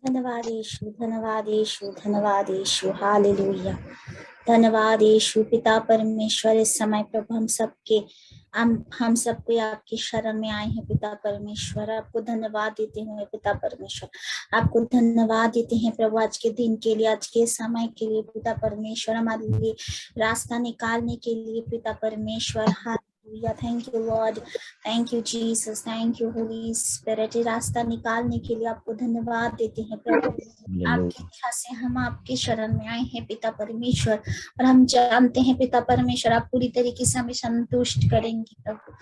धन्यवाद यीशु, धन्यवाद यीशु, धन्यवाद यीशु, हालेलुया। धन्यवाद यीशु पिता परमेश्वर। इस समय प्रभु हम सबको आपकी शरण में आए हैं पिता परमेश्वर। आपको धन्यवाद देते हुए पिता परमेश्वर, आपको धन्यवाद देते हैं प्रभु आज के दिन के लिए, आज के समय के लिए पिता परमेश्वर, हमारे लिए रास्ता निकालने के लिए पिता परमेश्वर। Thank you Lord, thank you Jesus, thank you Holi spirit. रास्ता निकालने के लिए आपको धन्यवाद देते हैं प्रभु। आपकी इच्छा से हम आपके शरण में आए हैं पिता परमेश्वर, और हम जानते हैं पिता परमेश्वर आप पूरी तरीके से हमें संतुष्ट करेंगे प्रभु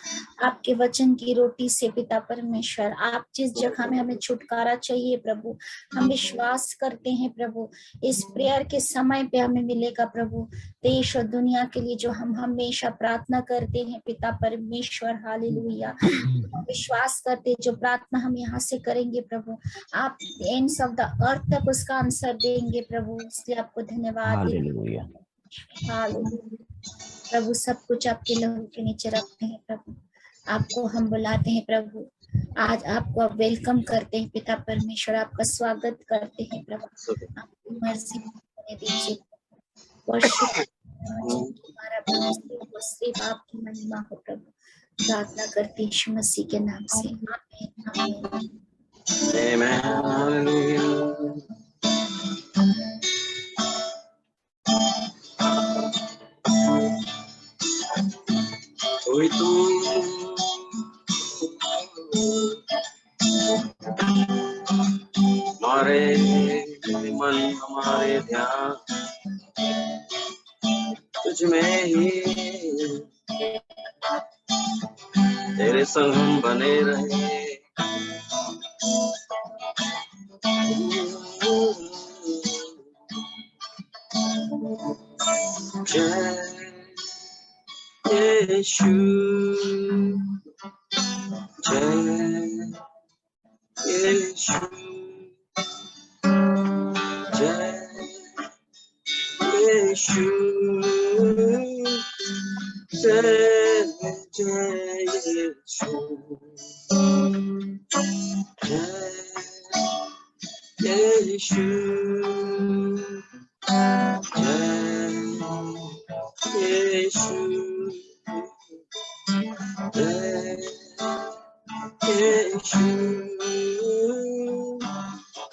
आपके वचन की रोटी से पिता परमेश्वर। आप जिस जगह में हमें छुटकारा चाहिए प्रभु, हम विश्वास करते हैं प्रभु इस प्रेयर के समय पे हमें मिलेगा प्रभु। देश और दुनिया के लिए जो हम हमेशा प्रार्थना करते हैं पिता परमेश्वर, हालेलुया। विश्वास करते जो प्रार्थना हम यहाँ से करेंगे प्रभु, आप एंड्स ऑफ द अर्थ तक उसका आंसर देंगे प्रभु। इसलिए आपको धन्यवाद हालेलुया। प्रभु। सब कुछ आपके लहू के नीचे रखते हैं प्रभु, आपको हम बुलाते हैं प्रभु। आज आपको वेलकम करते हैं पिता परमेश्वर, आपका स्वागत करते हैं प्रभु। आपकी मर्जी होने दीजिए, हमारा प्रभु सिर्फ आपकी महिमा हो प्रभु। प्रार्थना करते यीशु मसीह के नाम से, आमीन आमीन। कोई तू हमारे मन हमारे ध्यान तुझ में ही, तेरे संग हम बने रहे। जय यीशु, जय यीशु, जय यीशु, जय जय यीशु, जय यीशु, जय यीशु, जय यीशु,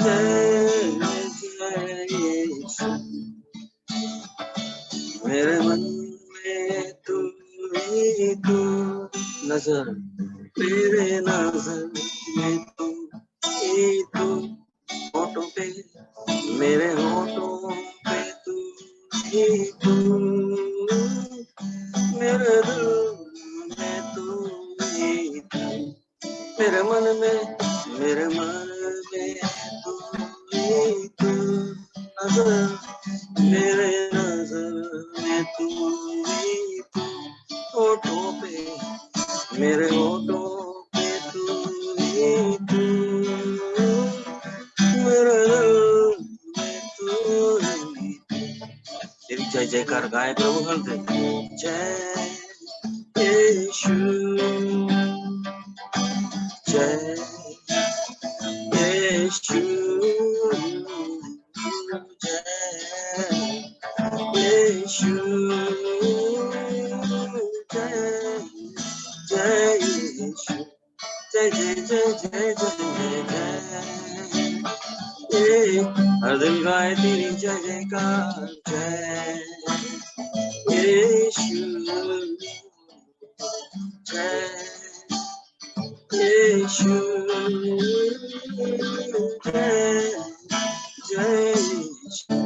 जय यीशु। मेरे मन में तू ही तू नजर, मेरे नजर में तू ही तू, होठों पे मेरे होठों पे तू ही तू, मेरे दिल में तू ही तू, मेरे मन में तू ही तू नजर, मेरे नजर में तू ही तू, होठों पे मेरे होठों पे तू ही तू, मेरे दिल में तू ही तू। तेरी जय जयकार गाए प्रभु हम से। जय यीशु, जय यीशु, जय यीशु, जय यीशु, जय जय जय जय जय जय, हर दिल गाए तेरी जय जयकार। जय यीशु, जय यीशु, जय जय यीशु।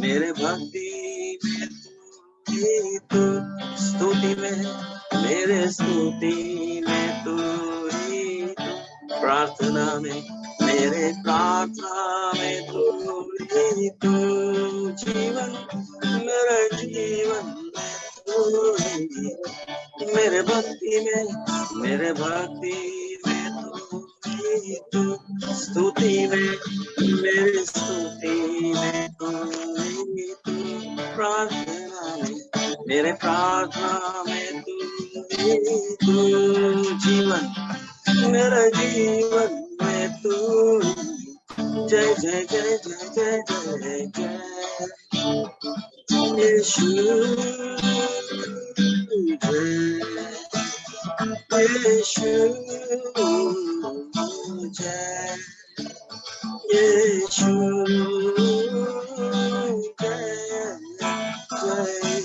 मेरे भक्ति में तू ही तू, स्तुति में मेरे स्तुति में तू ही तू, प्रार्थना में मेरे प्रार्थना में तू ही तू, जीवन मेरे जीवन में तू ही, मेरे भक्ति में तू ही तू, स्तुति में मेरे स्तुति में तू ही तू, प्रार्थना में मेरे प्रार्थना में तू ही तू, जीवन मेरे जीवन में तू जय जय जय जय जय जय जय यीशु जय यीशु जय यीशु जय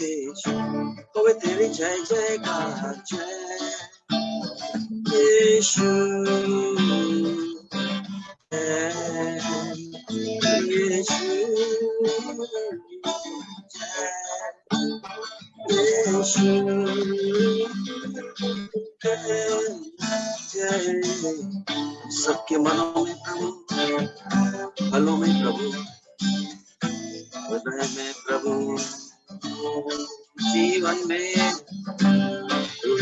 यीशु ओए तेरी जय जयकार जय यीशु यीशु यीशु जय सबके मनों में प्रभु फलों में प्रभु हृदय में प्रभु जीवन में तू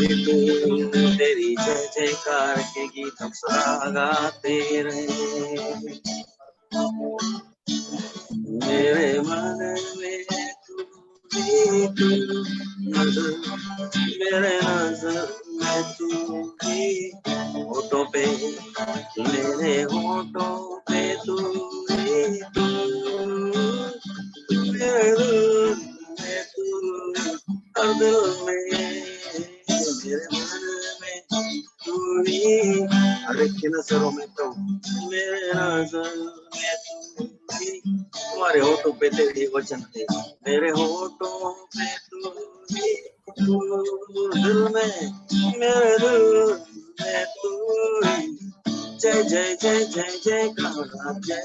तेरी जय जयकार के गीत हम सदा गाते रहे मेरे मन में तू नजर मेरे नजर में तू ही होठों पे मेरे होठों पे तू ही तू मेरे दिल में तू हर दिल में मेरे मन में तू ही हर एक की नजरों में तो मेरे नजर में तू ही तुम्हारे होठों पे तेरे वचन थे मेरे होठों पे तू ही तू दिल में मेरे दिल में तू ही जय जय जय जय जय का जय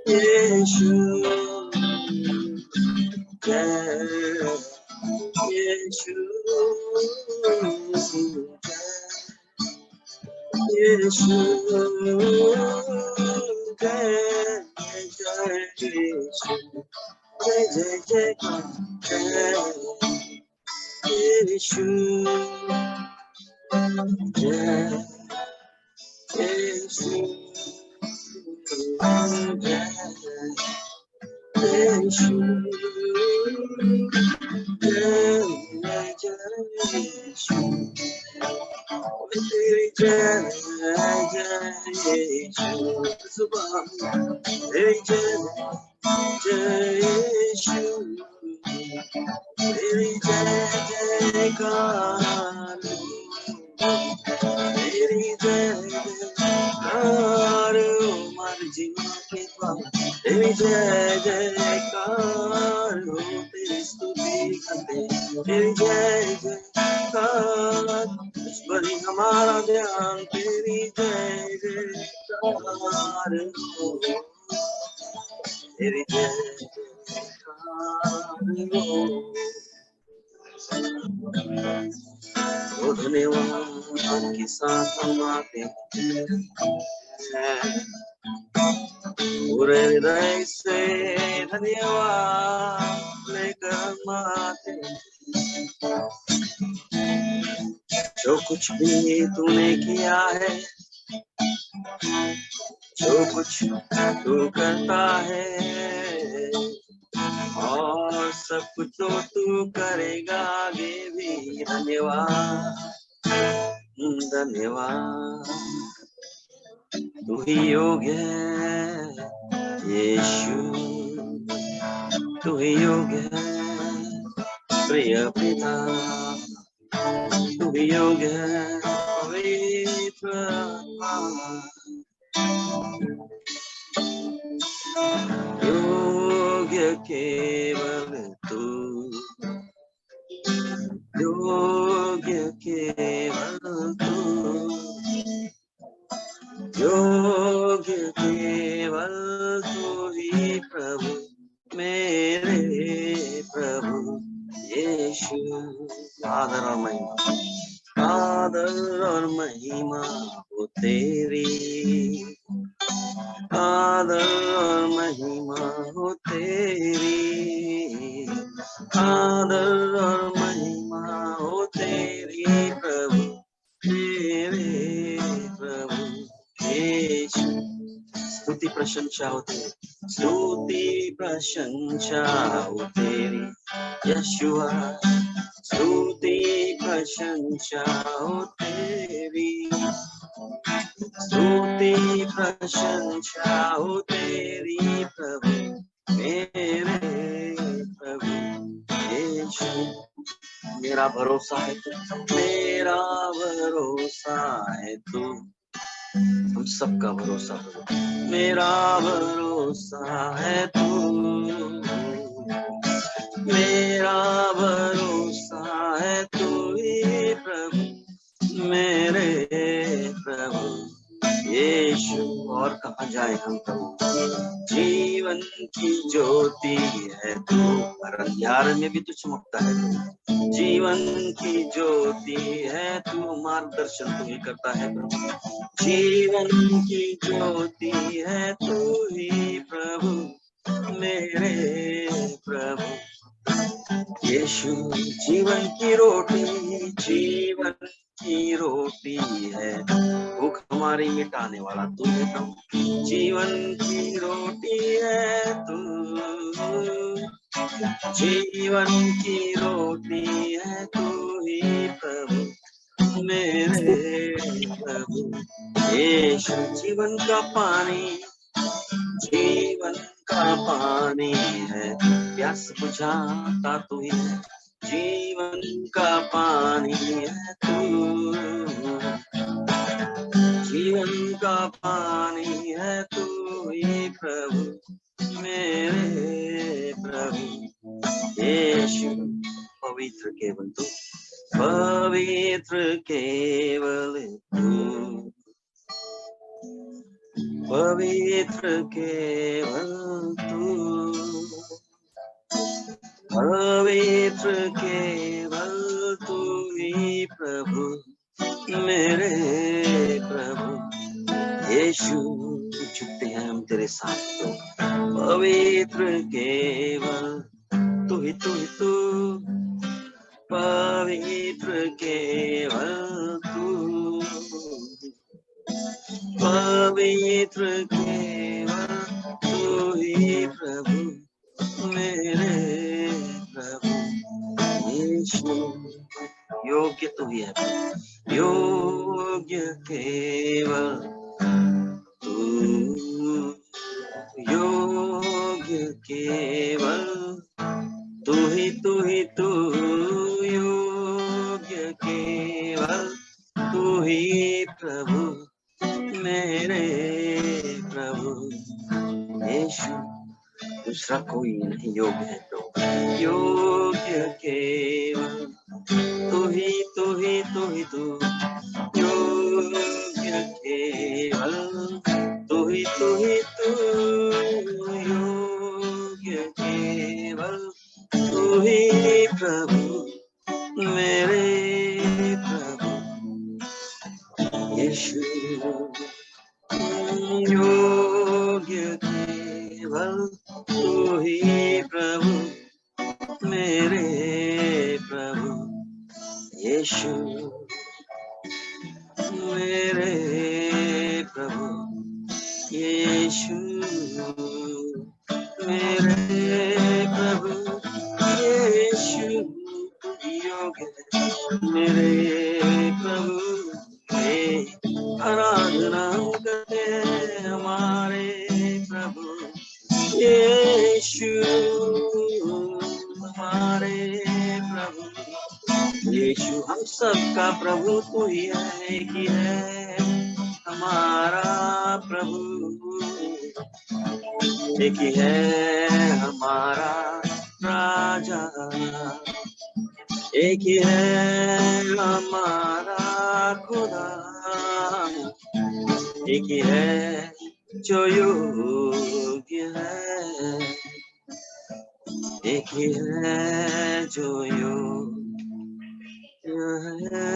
यीशु जय यीशु जय यीशु जय जय यीशु जय जय जय जय यीशु जय यीशु जय यीशु जय जय यीशु तेरी जय जय यीशु सुबह तेरी जय जय यीशु तेरी जय जयकार तेरी जय जयकार हमारे जीवन के पास तेरी जय जयकार हो तेरी स्तुति करते तेरी जय जयकार इस पर ही हमारा ध्यान तेरी जय जयकार हो तेरी जय जयकार धन्यवाद के साथ हम आते हैं पूरे हृदय से धन्यवाद लेकर हम आते जो कुछ भी तूने किया है जो कुछ तू करता है और सब कुछ तो तू करेगा आगे भी धन्यवाद धन्यवाद तू ही योग्य है यीशु तू ही योग्य है प्रिय पिता तू ही योग्य है पवित्र योग्य केवल तू योग्य केवल तू योग्य केवल तू ही प्रभु मेरे प्रभु यीशु आदर और महिमा हो तेरी आदर और महिमा हो तेरी आदर और महिमा हो तेरी प्रभु मेरे प्रभु यीशु स्तुति प्रशंसा हो तेरी स्तुति प्रशंसा हो तेरी यशुआ स्तुति प्रशंसा हो तेरी स्तुति स्तुति प्रशंसा हो तेरी प्रभु, मेरे प्रभु यीशु। मेरा भरोसा है तू, मेरा भरोसा है तू, हम सबका भरोसा प्रभु, मेरा भरोसा है तू, मेरा भरोसा है तू ही प्रभु, मेरे प्रभु यीशु। और कहाँ जाए हम प्रभु, जीवन की ज्योति है तू, अंधियारे में भी तू चमकता है तू, जीवन की ज्योति है तू, मार्गदर्शन तू ही करता है प्रभु, जीवन की ज्योति है तू ही प्रभु, मेरे प्रभु यीशु। जीवन की रोटी, जीवन की रोटी है, भूख हमारी मिटाने वाला तू है प्रभु, जीवन की रोटी है तू, जीवन की रोटी है तू ही प्रभु, मेरे प्रभु यीशु। जीवन का पानी, जीवन का पानी है, प्यास बुझाता तू ही है, जीवन का पानी है तू, जीवन का पानी है तू ही प्रभु, मेरे प्रभु यीशु। पवित्र केवल तू, पवित्र केवल तू, पवित्र केवल तू, पवित्र केवल तू ही प्रभु, मेरे प्रभु यीशु। झुकते हैं हम तेरे साथ तो, पवित्र केवल तू ही तू ही तू, पवित्र केवल तू, पवित्र केवल तू ही प्रभु, मेरे प्रभु यीशु। योग्य तू ही है, योग्य केवल तू, योग्य केवल तू ही तू ही तू, योग्य केवल तू ही प्रभु, मेरे प्रभु यीशु। दूसरा कोई नहीं योग्य है प्रभु, योग्य केवल तू ही तू ही तू ही तू, योग्य केवल तू ही तू ही तू, योग्य केवल तू ही प्रभु, मेरे प्रभु यीशु। योग्य केवल तू ही प्रभु, मेरे प्रभु यीशु, मेरे प्रभु यीशु, मेरे प्रभु यीशु। योग्य मेरे प्रभु आराधना करते हैं हमारे प्रभु यीशु, हमारे प्रभु यीशु। हम सबका प्रभु तू ही है, एक ही है हमारा प्रभु, एक ही है हमारा राजा, एक ही है हमारा खुदा, एक ही है जो योग्य है, एक ही है जो योग्य है।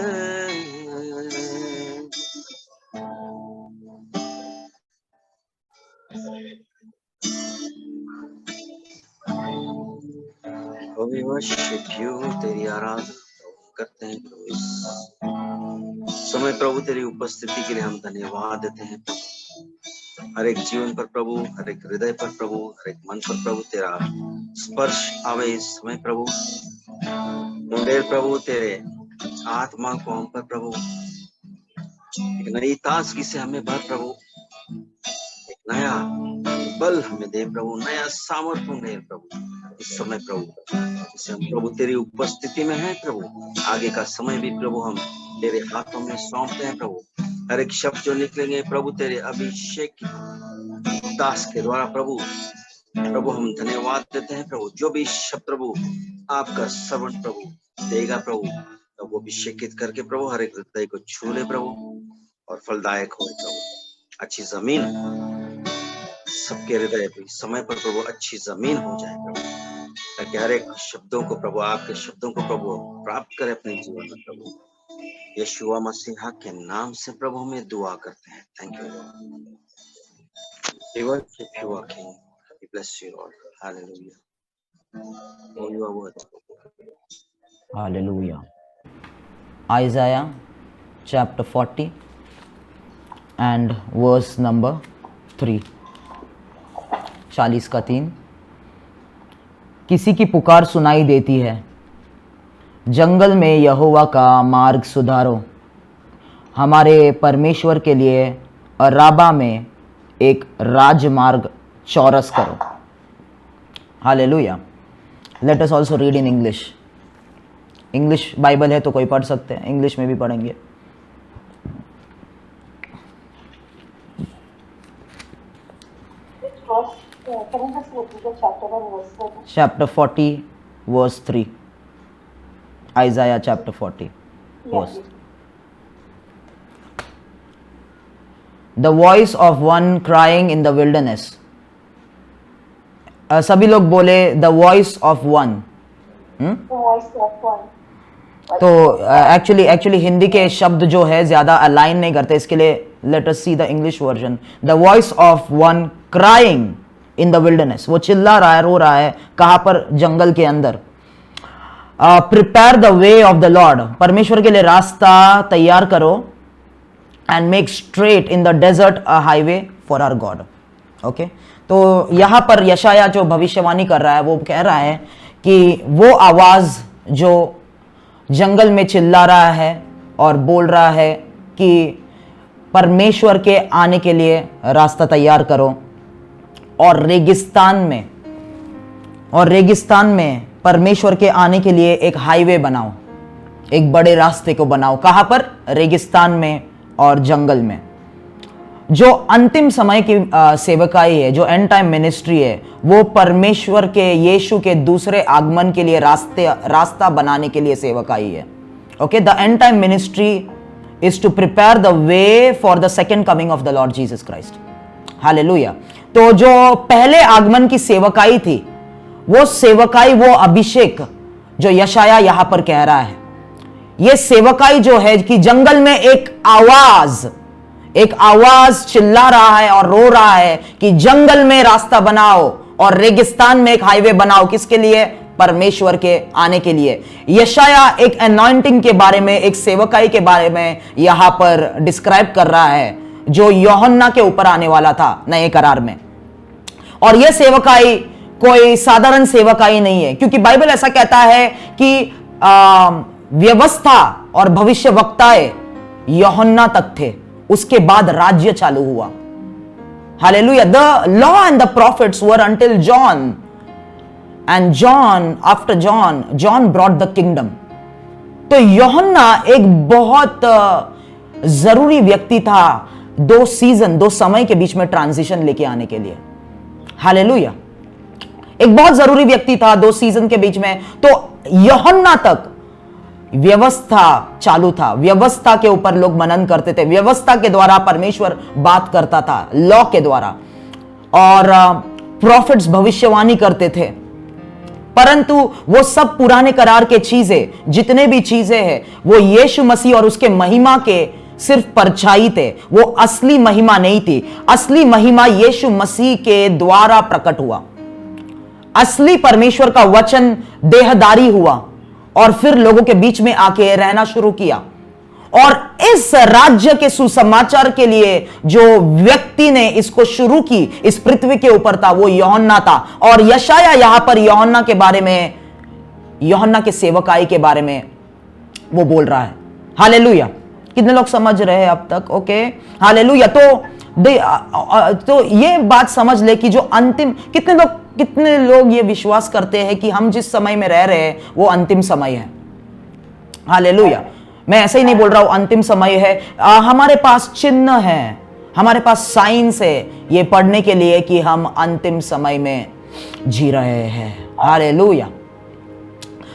We worship you, तेरी आराधना करते हैं प्रभु। इस समय प्रभु तेरी उपस्थिति के लिए हम धन्यवाद देते हैं प्रभु। हर एक जीवन पर प्रभु, हर एक हृदय पर प्रभु, हर एक मन पर प्रभु तेरा स्पर्श आवे इस समय प्रभु। मुंडेर प्रभु तेरे आत्मा को हम पर प्रभु एक नई ताजगी से हमें भर प्रभु, एक नया बल हमें दे प्रभु, नया सामर्थ्य दे प्रभु इस समय प्रभु। जिसे हम प्रभु तेरी उपस्थिति में हैं प्रभु, आगे का समय भी प्रभु हम तेरे हाथों में सौंपते हैं प्रभु। हर एक शब्द जो निकलेंगे प्रभु तेरे अभिषेक दास के द्वारा प्रभु, प्रभु हम धन्यवाद देते हैं प्रभु। जो भी शब्द प्रभु आपका श्रवण प्रभु देगा प्रभु, तो वो अभिषेकित करके प्रभु हर एक हृदय को छू ले प्रभु और फलदायक हो प्रभु। अच्छी जमीन सबके हृदय पे समय पर प्रभु अच्छी जमीन हो जाए प्रभु, ताकि हर एक शब्दों को प्रभु, आपके शब्दों को प्रभु प्राप्त करे अपने जीवन में प्रभु। यीशु मसीह के नाम से प्रभु में दुआ करते हैं। Thank you Lord. We worship you, our King. We bless you, Lord. Hallelujah. Oh, you are worthy. Hallelujah. Isaiah chapter 40 and verse number 3. 40 का 3। किसी की पुकार सुनाई देती है, जंगल में यहोवा का मार्ग सुधारो, हमारे परमेश्वर के लिए अराबा में एक राजमार्ग चौरस करो। Hallelujah. Let us also read in English. English Bible है तो कोई पढ़ सकते हैं, इंग्लिश में भी पढ़ेंगे। Chapter 40 verse 3. Isaiah chapter 40 verse. The voice of one crying in the wilderness. सभी लोग बोले the voice of one. तो एक्चुअली हिंदी के शब्द जो है ज्यादा अलाइन नहीं करते, इसके लिए let us see the English version. The voice of one crying in the wilderness, वो चिल्ला रहा है, रो रहा है, कहां पर? जंगल के अंदर। Prepare the way of the Lord, परमेश्वर के लिए रास्ता तैयार करो। And make straight in the desert a highway for our God. Okay, तो यहां पर यशाया जो भविष्यवाणी कर रहा है वो कह रहा है कि वो आवाज जो जंगल में चिल्ला रहा है और बोल रहा है कि परमेश्वर के आने के लिए रास्ता तैयार करो, और रेगिस्तान में परमेश्वर के आने के लिए एक हाईवे बनाओ, एक बड़े रास्ते को बनाओ। कहां पर? रेगिस्तान में और जंगल में। जो अंतिम समय की सेवकाई है, जो एंड टाइम मिनिस्ट्री है, वो परमेश्वर के यीशु के दूसरे आगमन के लिए रास्ता बनाने के लिए सेवकाई है। Okay, the end time ministry is to prepare the way for the second coming of the Lord Jesus Christ. Hallelujah. तो जो पहले आगमन की सेवकाई थी, वो सेवकाई, वो अभिषेक जो यशाया यहां पर कह रहा है, ये सेवकाई जो है कि जंगल में एक आवाज चिल्ला रहा है और रो रहा है कि जंगल में रास्ता बनाओ और रेगिस्तान में एक हाईवे बनाओ। किसके लिए? परमेश्वर के आने के लिए। यशाया एक अनॉइंटिंग के बारे में, एक सेवकाई के बारे में यहां पर डिस्क्राइब कर रहा है जो यूहन्ना के ऊपर आने वाला था नए करार में। और यह सेवकाई कोई साधारण सेवकाई नहीं है, क्योंकि बाइबल ऐसा कहता है कि व्यवस्था और भविष्यवक्ताएं यूहन्ना तक थे, उसके बाद राज्य चालू हुआ। Hallelujah. The law and the profits were until John, and after John brought the kingdom. तो यूहन्ना एक बहुत जरूरी व्यक्ति था दो समय के बीच में ट्रांजिशन लेके आने के लिए। हालेलुया। एक बहुत जरूरी व्यक्ति था दो सीजन के बीच में। तो यूहन्ना तक व्यवस्था चालू था, व्यवस्था के ऊपर लोग मनन करते थे, व्यवस्था के द्वारा परमेश्वर बात करता था, लॉ के द्वारा, और प्रॉफिट्स भविष्यवाणी करते थे। परंतु वो सब पुराने करार के चीजें, जितने भी चीजें हैं, वो यीशु मसीह और उसके महिमा के सिर्फ परछाई थे, वो असली महिमा नहीं थी। असली महिमा यीशु मसीह के द्वारा प्रकट हुआ। असली परमेश्वर का वचन देहधारी हुआ और फिर लोगों के बीच में आके रहना शुरू किया। और इस राज्य के सुसमाचार के लिए जो व्यक्ति ने इसको शुरू की इस पृथ्वी के ऊपर था, वो यूहन्ना था। और यशाया यहां पर यूहन्ना के बारे में, यूहन्ना के सेवकाई के बारे में वो बोल रहा है। हालेलुया। कितने लोग समझ रहे हैं अब तक? Okay, hallelujah. तो ये बात समझ ले कि जो अंतिम, कितने लोग ये विश्वास करते हैं कि हम जिस समय में रह रहे हैं वो अंतिम समय है? हालेलुया। मैं ऐसे ही नहीं बोल रहा हूं अंतिम समय है। हमारे पास चिन्ह है, हमारे पास साइंस है ये पढ़ने के लिए कि हम अंतिम समय में जी रहे हैं। हालेलुया।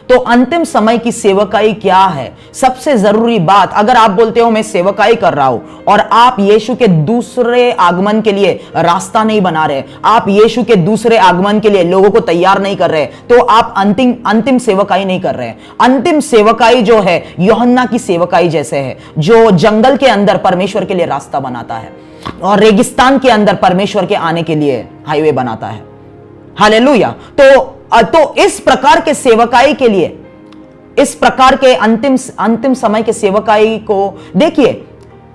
तो अंतिम समय की सेवकाई क्या है? सबसे जरूरी बात, अगर आप बोलते हो मैं सेवकाई कर रहा हूं और आप यीशु के दूसरे आगमन के लिए रास्ता नहीं बना रहे, आप यीशु के दूसरे आगमन के लिए लोगों को तैयार नहीं कर रहे, तो आप अंतिम सेवकाई नहीं कर रहे। अंतिम सेवकाई जो है यूहन्ना की सेवकाई जैसे है, जो जंगल के अंदर परमेश्वर के लिए रास्ता बनाता है और रेगिस्तान के अंदर परमेश्वर के आने के लिए हाईवे बनाता है। हालेलुया। तो इस प्रकार के सेवकाई के लिए, इस प्रकार के अंतिम समय के सेवकाई को देखिए,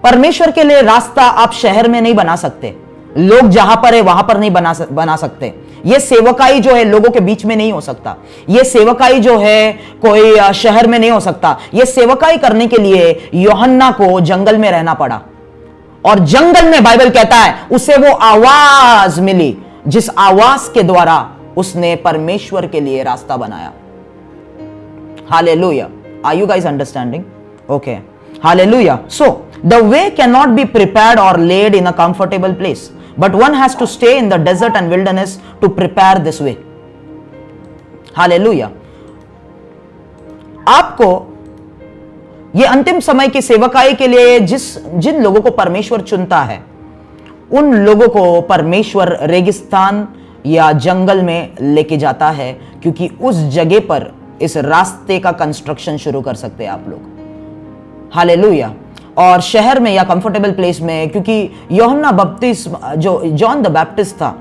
परमेश्वर के लिए रास्ता आप शहर में नहीं बना सकते, लोग जहां पर है वहां पर नहीं बना सकते। यह सेवकाई जो है लोगों के बीच में नहीं हो सकता, यह सेवकाई जो है कोई शहर में नहीं हो सकता। यह सेवकाई करने के लिए यूहन्ना को जंगल में रहना पड़ा और जंगल में बाइबल कहता है उसे वो आवाज मिली जिस आवाज के द्वारा उसने परमेश्वर के लिए रास्ता बनाया। Hallelujah. Are you guys understanding? Okay, hallelujah. So the way can not be prepared और led in a comfortable place, but one has to stay in the desert and wilderness to prepare this way. Hallelujah. आपको ये अंतिम समय की सेवकाई के लिए जिन लोगों को परमेश्वर चुनता है, उन लोगों को परमेश्वर रेगिस्तान या जंगल में लेके जाता है, क्योंकि उस जगह पर इस रास्ते का कंस्ट्रक्शन शुरू कर सकते हैं आप लोग। हालेलुया। और शहर में या कंफर्टेबल प्लेस में, क्योंकि यूहन्ना बपतिस्मा जो जॉन द बैप्टिस्ट था,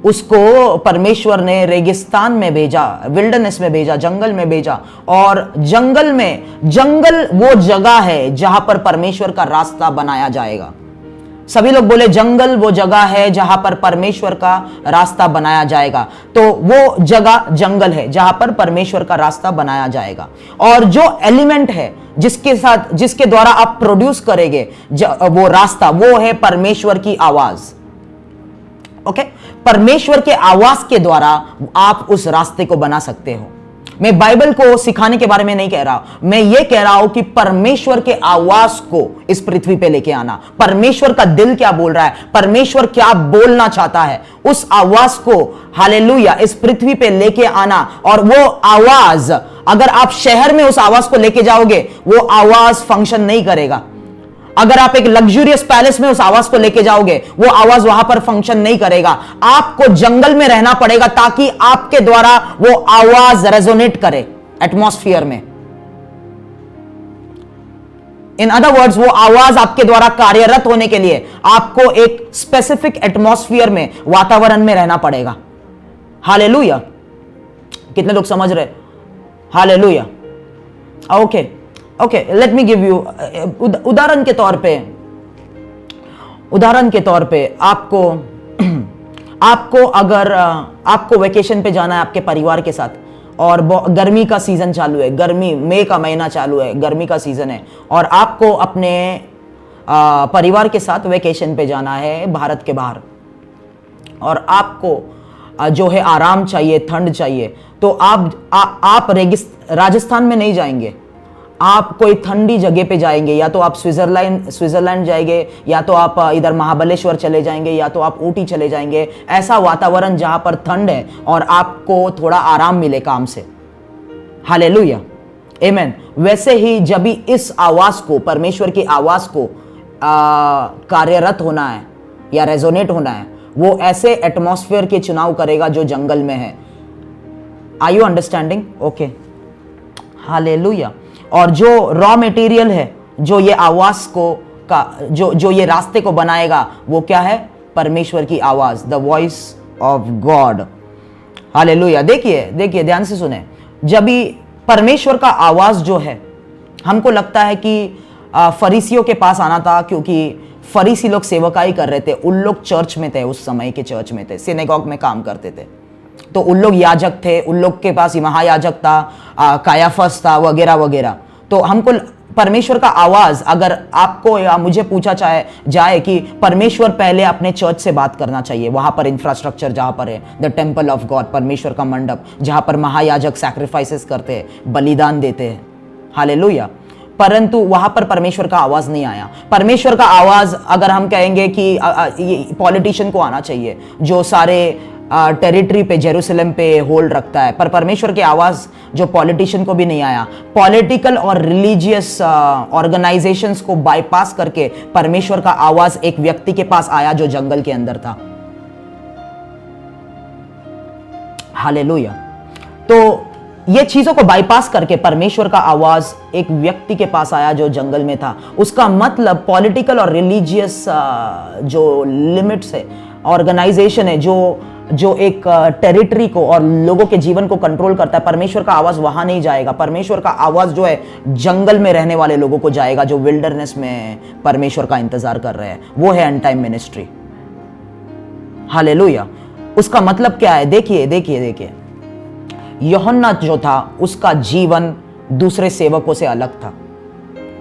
उसको परमेश्वर ने रेगिस्तान में भेजा, विल्डरनेस में भेजा, जंगल में भेजा। और जंगल वो जगह है जहां पर परमेश्वर का रास्ता बनाया जाएगा। सभी लोग बोले जंगल वो जगह है जहां पर परमेश्वर का रास्ता बनाया जाएगा। तो वो जगह जंगल है जहां पर परमेश्वर का रास्ता बनाया जाएगा। और जो एलिमेंट है जिसके द्वारा आप प्रोड्यूस करेंगे वो रास्ता, वो है परमेश्वर की आवाज। ओके, परमेश्वर के आवाज के द्वारा आप उस रास्ते को बना सकते हो। मैं बाइबल को सिखाने के बारे में नहीं कह रहा, मैं ये कह रहा हूं कि परमेश्वर के आवाज को इस पृथ्वी पे लेके आना। परमेश्वर का दिल क्या बोल रहा है, परमेश्वर क्या बोलना चाहता है, उस आवाज को, हालेलुया, इस पृथ्वी पे लेके आना। और वो आवाज, अगर आप शहर में उस आवाज को लेके जाओगे, वो आवाज फंक्शन नहीं करेगा। अगर आप एक लग्जूरियस पैलेस में उस आवाज को लेके जाओगे, वो आवाज वहां पर फंक्शन नहीं करेगा। आपको जंगल में रहना पड़ेगा ताकि आपके द्वारा वो आवाज रेजोनेट करे एटमॉस्फेयर में। इन अदर वर्ड्स, वो आवाज आपके द्वारा कार्यरत होने के लिए आपको एक स्पेसिफिक एटमॉस्फेयर में, वातावरण में रहना पड़ेगा। हालेलुया। कितने लोग समझ रहे? Hallelujah. Okay, let me give you उदाहरण के तौर पे आपको अगर आपको वेकेशन पे जाना है आपके परिवार के साथ, और गर्मी का सीजन चालू है, मई का महीना चालू है, गर्मी का सीजन है, और आपको अपने परिवार के साथ वेकेशन पे जाना है भारत के बाहर, और आपको जो है आराम चाहिए, ठंड चाहिए, तो आप राजस्थान में नहीं जाएंगे, आप कोई ठंडी जगह पे जाएंगे। या तो आप स्विट्जरलैंड जाएंगे, या तो आप इधर महाबलेश्वर चले जाएंगे, या तो आप ऊटी चले जाएंगे। ऐसा वातावरण जहां पर ठंड है और आपको थोड़ा आराम मिले काम से। हालेलुया, आमेन। वैसे ही जब भी इस आवाज को, परमेश्वर की आवाज को कार्यरत होना है या रेजोनेट होना है, वो ऐसे एटमॉस्फेयर के चुनाव करेगा जो जंगल में है। Are you understanding? Okay, hallelujah. और जो रॉ मटेरियल है, जो ये आवाज को जो ये रास्ते को बनाएगा, वो क्या है? परमेश्वर की आवाज, the voice of God. Hallelujah. देखिए ध्यान से सुने। जब भी परमेश्वर का आवाज जो है, हमको लगता है कि फरीसियों के पास आना था, क्योंकि फरीसी लोग सेवकाई कर रहे थे, उन लोग चर्च में थे, उस समय के चर्च में थे, सिनेगॉग में काम करते थे, तो उन लोग याजक थे, उन लोग के पास महायाजक था, कायाफस था, वगैरह वगैरह। तो हमको परमेश्वर का आवाज अगर आपको या मुझे पूछा जाए कि परमेश्वर पहले अपने चर्च से बात करना चाहिए, वहां पर इंफ्रास्ट्रक्चर जहां पर है, द टेम्पल ऑफ गॉड, परमेश्वर का मंडप जहां पर महायाजक सैक्रिफाइसेस करते हैं, बलिदान देते हैं, हालेलुया, परंतु वहां पर परमेश्वर का आवाज नहीं आया। परमेश्वर का आवाज अगर हम कहेंगे कि पॉलिटिशियन को आना चाहिए जो सारे टेरिटरी पे, जेरूसलम पे होल्ड रखता है, पर परमेश्वर की आवाज जो पॉलिटिशियन को भी नहीं आया, पॉलिटिकल और रिलीजियस ऑर्गेनाइजेशंस को बाईपास करके परमेश्वर का आवाज एक व्यक्ति के पास आया जो जंगल के अंदर था। हालेलुया। तो ये चीजों को बाईपास करके परमेश्वर का आवाज एक व्यक्ति के पास आया जो जंगल में था। उसका मतलब पॉलिटिकल और रिलीजियस जो लिमिट्स है, ऑर्गेनाइजेशन है, जो एक टेरिटरी को और लोगों के जीवन को कंट्रोल करता है, परमेश्वर का आवाज वहां नहीं जाएगा। परमेश्वर का आवाज जो है जंगल में रहने वाले लोगों को जाएगा, जो विल्डरनेस में परमेश्वर का इंतजार कर रहे हैं। वो है एंड टाइम मिनिस्ट्री। हालेलुया। उसका मतलब क्या है? देखिए यूहन्ना जो था उसका जीवन दूसरे सेवकों से अलग था।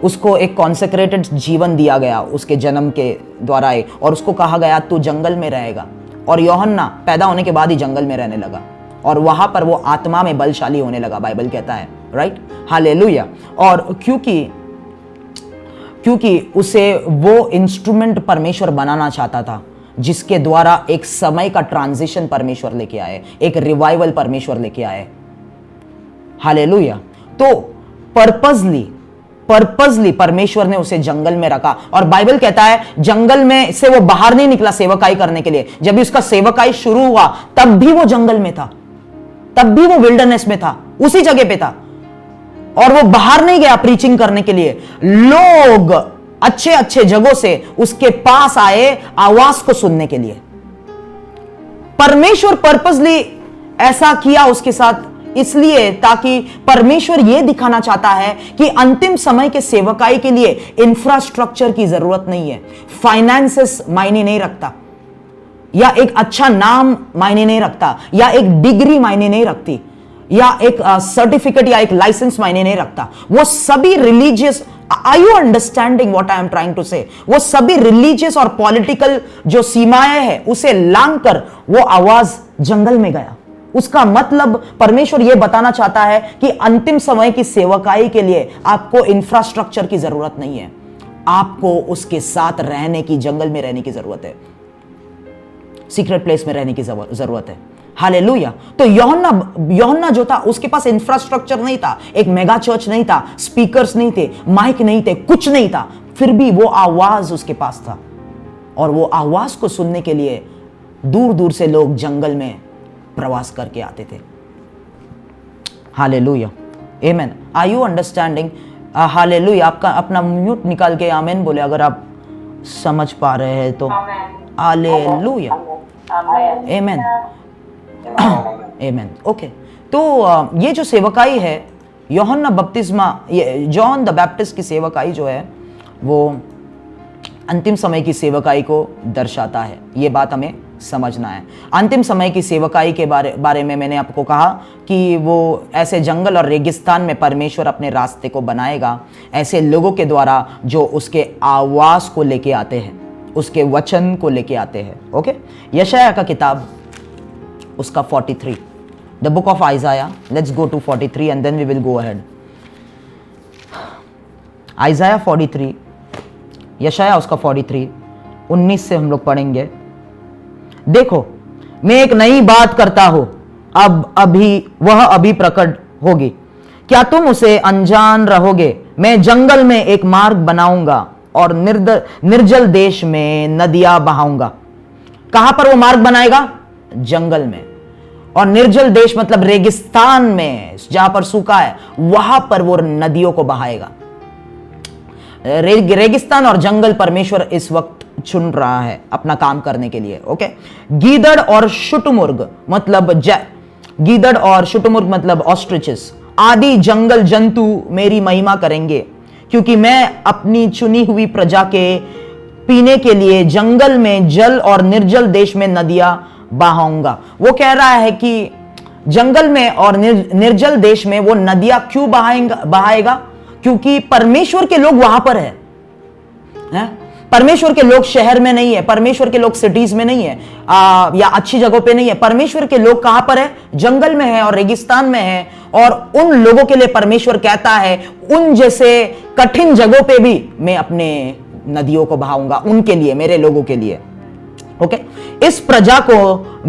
उसको एक कॉन्सेक्रेटेड जीवन दिया गया उसके जन्म के द्वारा ही, और उसको कहा गया तू जंगल में रहेगा। और यूहन्ना पैदा होने के बाद ही जंगल में रहने लगा और वहां पर वो आत्मा में बलशाली होने लगा, बाइबल कहता है, राइट, हालेलुया। और क्योंकि उसे वो इंस्ट्रूमेंट परमेश्वर बनाना चाहता था जिसके द्वारा एक समय का ट्रांजिशन परमेश्वर लेके आए, एक रिवाइवल परमेश्वर लेके आए, हालेलुया। तो पर्पसली परमेश्वर ने उसे जंगल में रखा। और बाइबल कहता है जंगल में से वो बाहर नहीं निकला सेवकाई करने के लिए। जब भी उसका सेवकाई शुरू हुआ तब भी वो जंगल में था, तब भी वो विल्डरनेस में था, उसी जगह पे था, और वो बाहर नहीं गया प्रीचिंग करने के लिए। लोग अच्छे जगहों से उसके पास आए आवाज को सुनने के लिए। परमेश्वर पर्पसली ऐसा किया उसके साथ, इसलिए ताकि परमेश्वर यह दिखाना चाहता है कि अंतिम समय के सेवकाई के लिए इंफ्रास्ट्रक्चर की जरूरत नहीं है, फाइनेंसेस मायने नहीं रखता, या एक अच्छा नाम मायने नहीं रखता, या एक डिग्री मायने नहीं रखती, या एक सर्टिफिकेट या एक लाइसेंस मायने नहीं रखता। वो सभी religious, are you understanding what I am trying to say? वो सभी रिलीजियस और पॉलिटिकल जो सीमाएं हैं उसे लांघकर वो आवाज जंगल में गया। उसका मतलब परमेश्वर यह बताना चाहता है कि अंतिम समय की सेवकाई के लिए आपको इंफ्रास्ट्रक्चर की जरूरत नहीं है, आपको उसके साथ रहने की, जंगल में रहने की जरूरत है, सीक्रेट प्लेस में रहने की जरूरत है। हालेलुया। तो यूहन्ना जो था उसके पास इंफ्रास्ट्रक्चर नहीं था, एक मेगा चर्च नहीं था, स्पीकर्स नहीं थे, माइक नहीं थे, कुछ नहीं था, फिर भी वो आवाज उसके पास था। और वो आवाज को सुनने के लिए दूर दूर से लोग जंगल में प्रवास करके आते थे। Hallelujah, amen. Are you understanding? Hallelujah. आपका अपना म्यूट निकाल के आमेन बोले अगर आप समझ पा रहे हैं तो। हालेलुया, आमेन, आमेन। ओके, तो ये जो सेवकाई है यूहन्ना बपतिस्मा, जॉन द बैप्टिस्ट की सेवकाई जो है वो अंतिम समय की सेवकाई को दर्शाता है। ये बात हमें समझना है। अंतिम समय की सेवकाई के बारे में मैंने आपको कहा कि वो ऐसे जंगल और रेगिस्तान में परमेश्वर अपने रास्ते को बनाएगा, ऐसे लोगों के द्वारा जो उसके आवाज को लेके आते हैं, उसके वचन को लेके आते हैं। ओके, यशाया का किताब उसका 43, the book of Isaiah. Let's go to 43 and then we will go ahead. Isaiah 43, यशाया उसका 43, 19 से हम लोग पढ़ेंगे। देखो, मैं एक नई बात करता हूं, वह अभी प्रकट होगी, क्या तुम उसे अनजान रहोगे? मैं जंगल में एक मार्ग बनाऊंगा और निर्जल देश में नदियां बहाऊंगा। कहां पर वो मार्ग बनाएगा? जंगल में। और निर्जल देश मतलब रेगिस्तान में, जहां पर सूखा है, वहां पर वो नदियों को बहाएगा। रेगिस्तान और जंगल परमेश्वर इस वक्त चुन रहा है अपना काम करने के लिए। ओके, गीदड़ और शुटुमुर्ग मतलब ऑस्ट्रिचेस आदि जंगल जंतु मेरी महिमा करेंगे, क्योंकि मैं अपनी चुनी हुई प्रजा के पीने के लिए जंगल में जल और निर्जल देश में नदियां बहाऊंगा। वो कह रहा है कि जंगल में और निर्जल देश में वो नदियां क्यों बहाएगा? क्योंकि परमेश्वर के लोग वहां पर हैं? परमेश्वर के लोग शहर में नहीं है, परमेश्वर के लोग सिटीज में नहीं है, या अच्छी जगहों पे नहीं है। परमेश्वर के लोग कहां पर है? जंगल में है और रेगिस्तान में है। और उन लोगों के लिए परमेश्वर कहता है, उन जैसे कठिन जगहों पे भी मैं अपने नदियों को बहाऊंगा, उनके लिए, मेरे लोगों के लिए। ओके, इस प्रजा को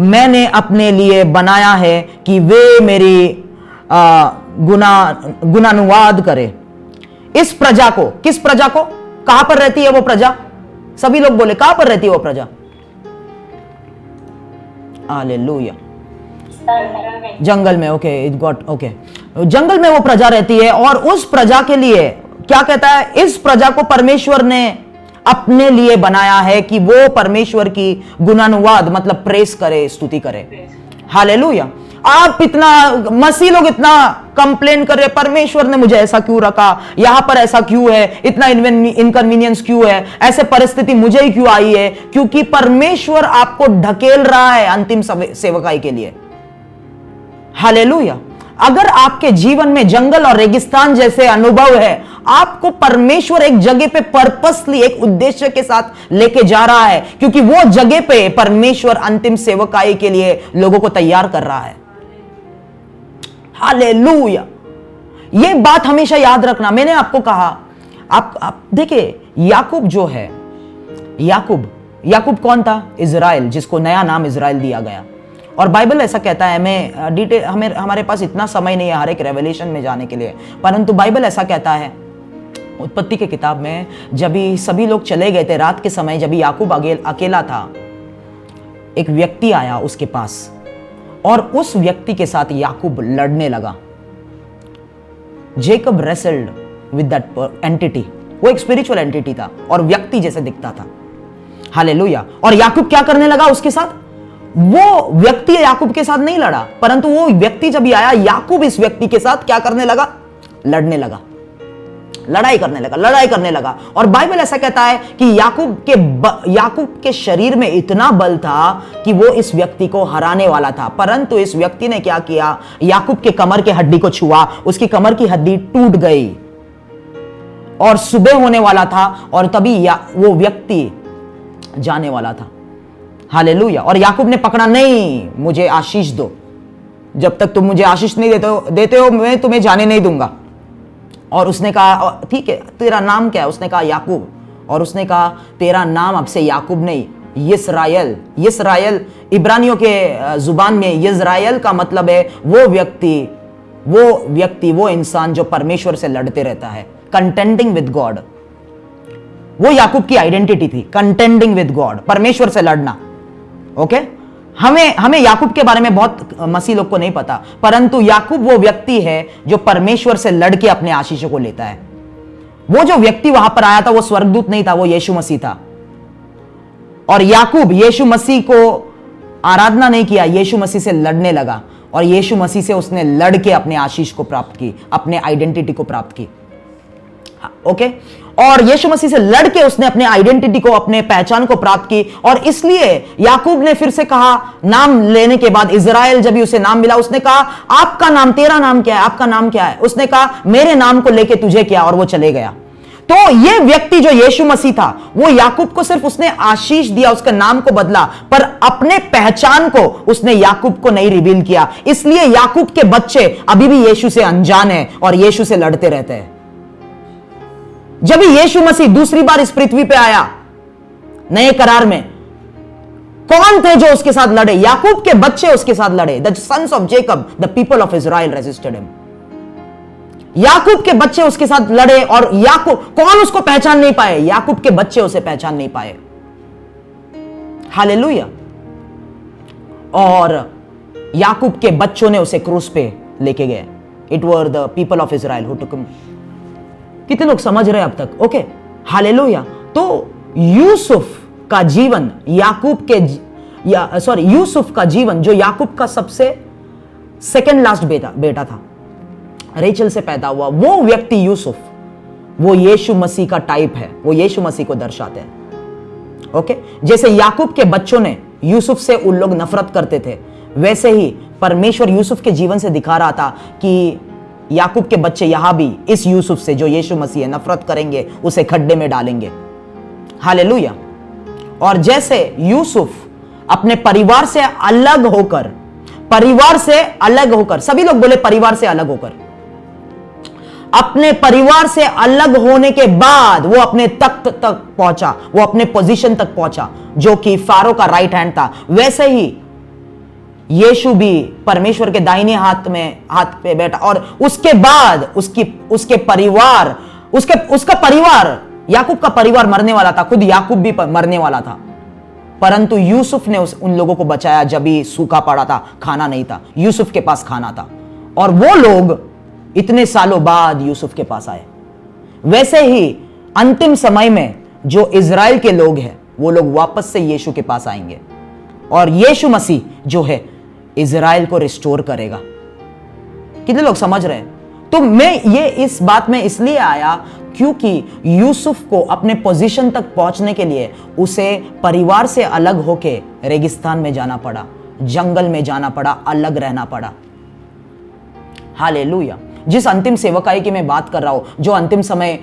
मैंने अपने लिए बनाया है कि वे मेरी गुणानुवाद करे। इस प्रजा को, किस प्रजा को? कहां पर रहती है वो प्रजा? सभी लोग बोले, कहां पर रहती है वो प्रजा? हालेलुया। जंगल में। Okay, it got okay. जंगल में वो प्रजा रहती है और उस प्रजा के लिए क्या कहता है? इस प्रजा को परमेश्वर ने अपने लिए बनाया है कि वो परमेश्वर की गुणानुवाद मतलब प्रेस करे, स्तुति करे। हालेलुया। आप इतना, मसीह लोग इतना कंप्लेन कर रहे, परमेश्वर ने मुझे ऐसा क्यों रखा, यहां पर ऐसा क्यों है, इतना इनकन्वीनियंस क्यों है, ऐसे परिस्थिति मुझे ही क्यों आई है? क्योंकि परमेश्वर आपको ढकेल रहा है अंतिम सेवकाई के लिए। हालेलुया। अगर आपके जीवन में जंगल और रेगिस्तान जैसे अनुभव है, आपको परमेश्वर एक जगह पे पर्पसली, एक उद्देश्य के साथ लेके जा रहा है, क्योंकि वो जगह पे परमेश्वर अंतिम सेवकाई के लिए लोगों को तैयार कर रहा है। हालेलुया। ये बात हमेशा याद रखना। मैंने आपको कहा, आप देखिए, याकूब जो है, याकूब कौन था? इजराइल, जिसको नया नाम इजराइल दिया गया। और बाइबल ऐसा कहता है, मैं डिटेल, हमारे पास इतना समय नहीं है हर एक रेवलेशन में जाने के लिए, परंतु बाइबल ऐसा कहता है उत्पत्ति के किताब में, जब सभी लोग चले गए थे रात के समय, जब याकूब अकेला था, एक व्यक्ति आया उसके पास और उस व्यक्ति के साथ याकूब लड़ने लगा। Jacob wrestled with that entity. वो एक स्पिरिचुअल एंटिटी था और व्यक्ति जैसे दिखता था। हालेलुया। और याकूब क्या करने लगा उसके साथ? वो व्यक्ति याकूब के साथ नहीं लड़ा, परंतु वो व्यक्ति जब आया, याकूब इस व्यक्ति के साथ क्या करने लगा? लड़ने लगा, लड़ाई करने लगा। और बाइबल ऐसा कहता है कि याकूब के शरीर में इतना बल था कि वो इस व्यक्ति को हराने वाला था, परंतु इस व्यक्ति ने क्या किया? याकूब के कमर के हड्डी को छुआ, उसकी कमर की हड्डी टूट गई और सुबह होने वाला था और तभी वो व्यक्ति जाने वाला था। हालेलुया। और याकूब ने पकड़ा, नहीं, मुझे आशीष दो, जब तक तुम मुझे आशीष नहीं देते हो मैं तुम्हें जाने नहीं दूंगा। और उसने कहा, ठीक है, तेरा नाम क्या है? उसने कहा याकूब। और उसने कहा, तेरा नाम अब से याकूब नहीं, यिस्राएल। इब्रानियों के जुबान में यिस्राएल का मतलब है वो व्यक्ति, वो इंसान जो परमेश्वर से लड़ते रहता है, कंटेंडिंग विद गॉड। वो याकूब की आइडेंटिटी थी, कंटेंडिंग विद गॉड, परमेश्वर से लड़ना। ओके, हमें याकूब के बारे में बहुत मसीह लोग को नहीं पता, परंतु याकूब वो व्यक्ति है जो परमेश्वर से लड़के अपने आशीषों को लेता है। वो जो व्यक्ति वहां पर आया था वो स्वर्गदूत नहीं था, वो यीशु मसीह था। और याकूब यीशु मसीह को आराधना नहीं किया, यीशु मसीह से लड़ने लगा और यीशु मसीह से उसने लड़के अपने आशीष को प्राप्त की, अपने आइडेंटिटी को प्राप्त की। ओके, और यीशु मसीह से लड़के उसने अपने आइडेंटिटी को, अपने पहचान को प्राप्त की। और इसलिए याकूब ने फिर से कहा, नाम लेने के बाद, इजराइल जब भी उसे नाम मिला, उसने कहा, आपका नाम, तेरा नाम क्या है? आपका नाम क्या है? उसने कहा, मेरे नाम को लेके तुझे क्या? और वो चले गया। तो ये व्यक्ति जो यीशु मसीह था, वो याकूब को सिर्फ उसने आशीष दिया, उसके नाम को बदला, पर अपने पहचान को उसने याकूब को नहीं रिवील किया। इसलिए याकूब के बच्चे अभी भी यीशु से अनजान है और यीशु से लड़ते रहते हैं। जब यीशु मसीह दूसरी बार इस पृथ्वी पे आया नए करार में, कौन थे जो उसके साथ लड़े? याकूब के बच्चे उसके साथ लड़े। The sons of Jacob, the people of Israel resisted him. याकूब के बच्चे उसके साथ लड़े और याकूब, कौन उसको पहचान नहीं पाए? याकूब के बच्चे उसे पहचान नहीं पाए। हालेलुया। और याकूब के बच्चों ने उसे क्रूस पे लेके गए। It were the people of Israel who took him. कितने लोग समझ रहे हैं अब तक? Okay, hallelujah. तो यूसुफ का जीवन, यूसुफ का जीवन जो याकूब का सबसे सेकंड लास्ट बेटा था, रेचल से पैदा हुआ, वो व्यक्ति यूसुफ, वो यीशु मसीह का टाइप है, वो यीशु मसीह को दर्शाते हैं। ओके, जैसे याकूब के बच्चों ने यूसुफ से उन लोग नफरत करते थे, वैसे ही परमेश्वर यूसुफ के जीवन से दिखा रहा था कि याकूब के बच्चे यहां भी इस यूसुफ से जो यीशु मसीह है नफरत करेंगे, उसे खड्डे में डालेंगे। हालेलुया। और जैसे यूसुफ अपने परिवार से अलग होकर, सभी लोग बोले परिवार से अलग होकर, अपने परिवार से अलग होने के बाद वो अपने तख्त तक पहुंचा, वो अपने पोजीशन तक पहुंचा जो कि फारो का राइट हैंड था, वैसे ही यीशु भी परमेश्वर के दाहिने हाथ पे बैठा। और उसके बाद उसका परिवार, याकूब का परिवार मरने वाला था, खुद याकूब भी मरने वाला था, परंतु यूसुफ ने उन लोगों को बचाया। जब भी सूखा पड़ा था, खाना नहीं था, यूसुफ के पास खाना था, और वो लोग इतने सालों बाद यूसुफ के पास आए। वैसे ही अंतिम समय में जो इजराइल के लोग हैं, वो लोग वापस से यीशु के पास आएंगे, और यीशु मसीह जो है इजराइल को रिस्टोर करेगा। कितने लोग समझ रहे हैं? तो मैं ये इस बात में इसलिए आया क्योंकि यूसुफ को अपने पोजीशन तक पहुंचने के लिए उसे परिवार से अलग होके रेगिस्तान में जाना पड़ा, जंगल में जाना पड़ा, अलग रहना पड़ा। हालेलुया। जिस अंतिम सेवकाई की मैं बात कर रहा हूं, जो अंतिम समय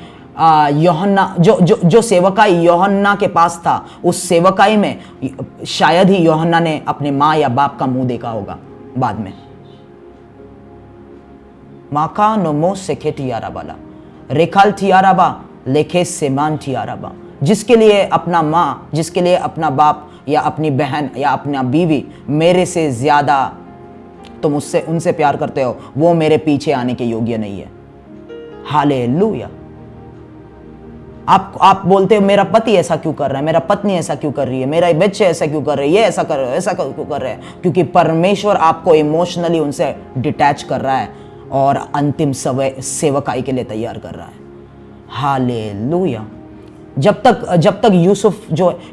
यूहन्ना जो सेवकाई यूहन्ना के पास था, उस सेवकाई में शायद ही यूहन्ना ने अपने माँ या बाप का मुंह देखा होगा बाद में। माका नोमो सेखे थियाराबाला रेखाल थियाराबा लेखे सेमान थियाराबा। जिसके लिए अपना माँ, जिसके लिए अपना बाप या अपनी बहन या अपना बीवी मेरे से ज्यादा तुम उनसे प्यार करते हो, वो मेरे पीछे आने के योग्य नहीं है। हालेलुया। आप बोलते हो मेरा पति ऐसा क्यों कर रहा है, मेरा पत्नी ऐसा क्यों कर रही है, मेरा बच्चे ऐसा क्यों कर रहे हैं, ये ऐसा कर रहे हैं, ऐसा क्यों कर रहे हैं? क्योंकि परमेश्वर आपको इमोशनली उनसे डिटैच कर रहा है और अंतिम सेवकाई के लिए तैयार कर रहा है। हालेलुया। जब तक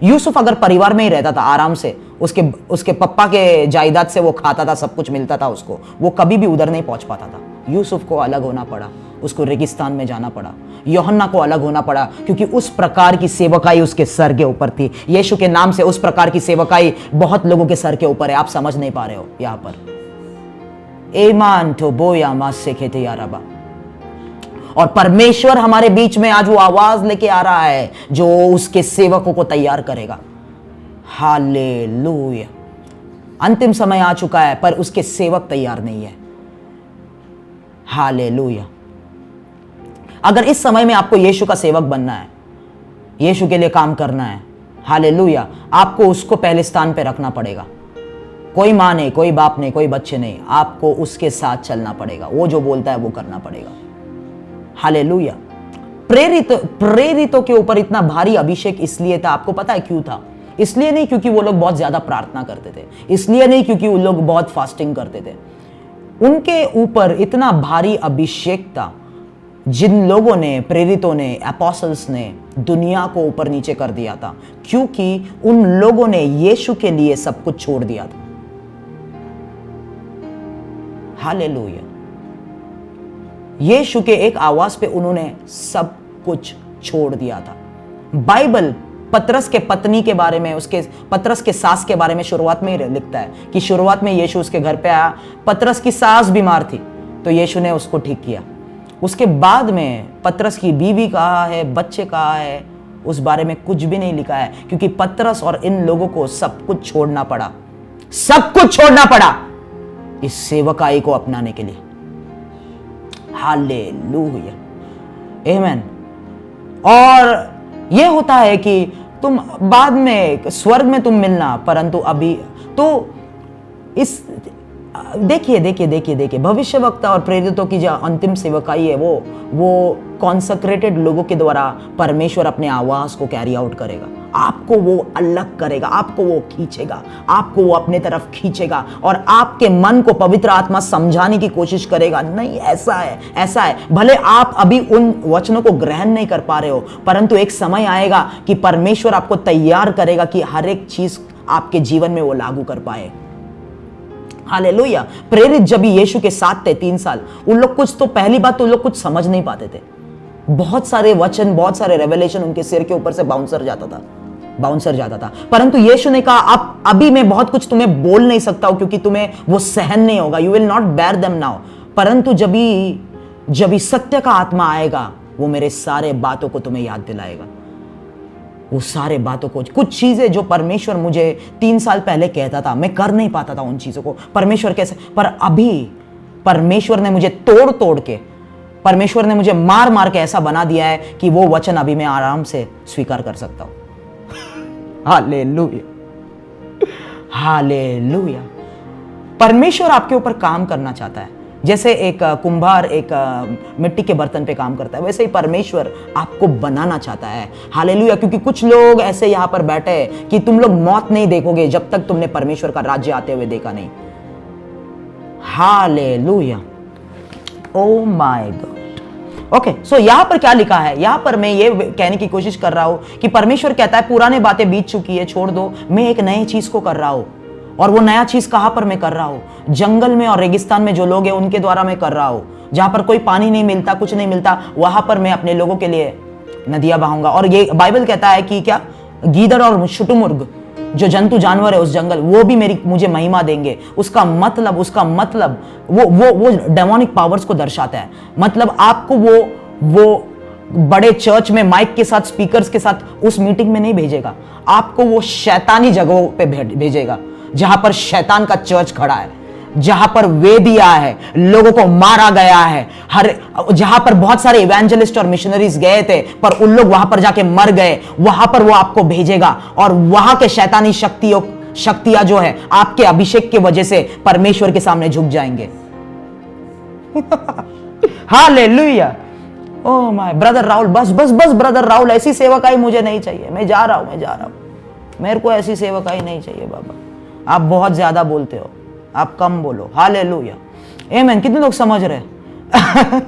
यूसुफ अगर परिवार में ही रहता था आराम से, उसके पप्पा के जायदाद से वो खाता था, सब कुछ मिलता था उसको, वो कभी भी उधर नहीं पहुंच पाता था। यूसुफ को अलग होना पड़ा, उसको रेगिस्तान में जाना पड़ा। यूहन्ना को अलग होना पड़ा क्योंकि उस प्रकार की सेवकाई उसके सर के ऊपर थी। यीशु के नाम से उस प्रकार की सेवकाई बहुत लोगों के सर के ऊपर है, आप समझ नहीं पा रहे हो यहां पर। ईमान तो बोया मास से खेते याराबा। और परमेश्वर हमारे बीच में आज वो आवाज लेके आ रहा है जो उसके सेवकों को तैयार करेगा। हालेलुया। अंतिम समय आ चुका है पर उसके सेवक तैयार नहीं है। हालेलुया। अगर इस समय में आपको यीशु का सेवक बनना है, यीशु के लिए काम करना है, हालेलुया, आपको उसको पहले स्थान पे रखना पड़ेगा। कोई माँ नहीं, कोई बाप नहीं, कोई बच्चे नहीं, आपको उसके साथ चलना पड़ेगा। वो जो बोलता है वो करना पड़ेगा। हालेलुया। प्रेरितों के ऊपर इतना भारी अभिषेक इसलिए था, आपको पता है क्यों था? इसलिए नहीं क्योंकि वो लोग बहुत ज्यादा प्रार्थना करते थे, इसलिए नहीं क्योंकि वो लोग बहुत फास्टिंग करते थे। उनके ऊपर इतना भारी अभिषेक था, जिन लोगों ने, प्रेरितों ने, एपोस्टल्स ने दुनिया को ऊपर नीचे कर दिया था, क्योंकि उन लोगों ने यीशु के लिए सब कुछ छोड़ दिया था। हालेलुया। यीशु के एक आवाज पे उन्होंने सब कुछ छोड़ दिया था। बाइबल पतरस के पत्नी के बारे में, पतरस के सास के बारे में शुरुआत में ही लिखता है कि शुरुआत में यीशु उसके घर पे आया, पतरस की सास बीमार थी तो यीशु ने उसको ठीक किया। उसके बाद में पतरस की बीवी कहाँ है, बच्चे कहाँ है, उस बारे में कुछ भी नहीं लिखा है, क्योंकि पतरस और इन लोगों को सब कुछ छोड़ना पड़ा, सब कुछ छोड़ना पड़ा इस सेवकाई को अपनाने के लिए। हालेलुया, आमीन। और यह होता है कि तुम बाद में स्वर्ग में तुम मिलना, परंतु अभी तो इस देखिए भविष्यवक्ता और प्रेरितों की जो अंतिम सेवकाई है वो कॉन्सक्रेटेड लोगों के द्वारा परमेश्वर अपने आवाज को कैरी आउट करेगा। आपको वो अलग करेगा, आपको वो खींचेगा, आपको वो अपने तरफ खींचेगा और आपके मन को पवित्र आत्मा समझाने की कोशिश करेगा, नहीं ऐसा है, ऐसा है। भले आप अभी उन वचनों को ग्रहण नहीं कर पा रहे हो, परंतु एक समय आएगा कि परमेश्वर आपको तैयार करेगा कि हर एक चीज आपके जीवन में वो लागू कर पाए। हालेलुया। प्रेरित जब यीशु के साथ थे 3 साल, उन लोग कुछ तो, पहली बात तो उन लोग कुछ समझ नहीं पाते थे। बहुत सारे वचन, बहुत सारे रेवलेशन उनके सिर के ऊपर से बाउंसर जाता था। परंतु यीशु ने कहा अब अभी मैं बहुत कुछ तुम्हें बोल नहीं सकता हूं क्योंकि तुम्हें वो सहन नहीं होगा, you will not bear them now. परंतु जब जब भी सत्य का आत्मा आएगा वो मेरे सारे बातों को तुम्हें याद दिलाएगा, वो सारे बातों को। कुछ चीजें जो परमेश्वर मुझे 3 साल पहले कहता था, मैं कर नहीं पाता था उन चीजों को। परमेश्वर कैसे, पर अभी परमेश्वर ने मुझे तोड़ तोड़ के, परमेश्वर ने मुझे मार मार के ऐसा बना दिया है कि वो वचन अभी मैं आराम से स्वीकार कर सकता हूं। Hallelujah, hallelujah. परमेश्वर आपके ऊपर काम करना चाहता है। जैसे एक कुंभार एक मिट्टी के बर्तन पे काम करता है, वैसे ही परमेश्वर आपको बनाना चाहता है। हालेलुया। क्योंकि कुछ लोग ऐसे यहां पर बैठे हैं कि तुम लोग मौत नहीं देखोगे जब तक तुमने परमेश्वर का राज्य आते हुए देखा नहीं। Hallelujah, oh my God. Okay, so यहां पर क्या लिखा है, यहां पर मैं ये कहने की कोशिश कर रहा हूं कि परमेश्वर कहता है पुरानी बातें बीत चुकी है, छोड़ दो, मैं एक नई चीज को कर रहा हूं। और वो नया चीज कहां पर मैं कर रहा हूं? जंगल में और रेगिस्तान में जो लोग हैं उनके द्वारा मैं कर रहा हूं। जहां पर कोई पानी नहीं मिलता, कुछ नहीं मिलता, वहां पर मैं अपने लोगों के लिए नदियां बहाऊंगा। और ये बाइबल कहता है कि क्या, गीदड़ और शुटुमुर्ग जो जंतु जानवर है उस जंगल, वो भी मुझे महिमा देंगे। उसका मतलब वो डेमोनिक पावर्स को दर्शाता है। मतलब आपको वो बड़े चर्च में माइक के साथ, स्पीकर्स के साथ उस मीटिंग में नहीं भेजेगा, आपको वो शैतानी जगहों पे भेजेगा जहां पर शैतान का चर्च खड़ा है, जहां पर वेदिया है, लोगों को मारा गया है, जहां पर बहुत सारे इवेंजलिस्ट और मिशनरीज गए थे पर उन लोग वहां पर जाके मर गए, वहां पर वो आपको भेजेगा। और वहां के शैतानी शक्तियां जो है आपके अभिषेक के वजह से परमेश्वर के सामने झुक जाएंगे। Hallelujah. Oh my brother Rahul, बस ब्रदर राहुल, ऐसी सेवकाई मुझे नहीं चाहिए। मैं जा रहा हूं, मेरे को ऐसी सेवकाई नहीं चाहिए बाबा। आप बहुत ज्यादा बोलते हो, आप कम बोलो। हालेलुया, आमीन। कितने लोग समझ रहे हैं?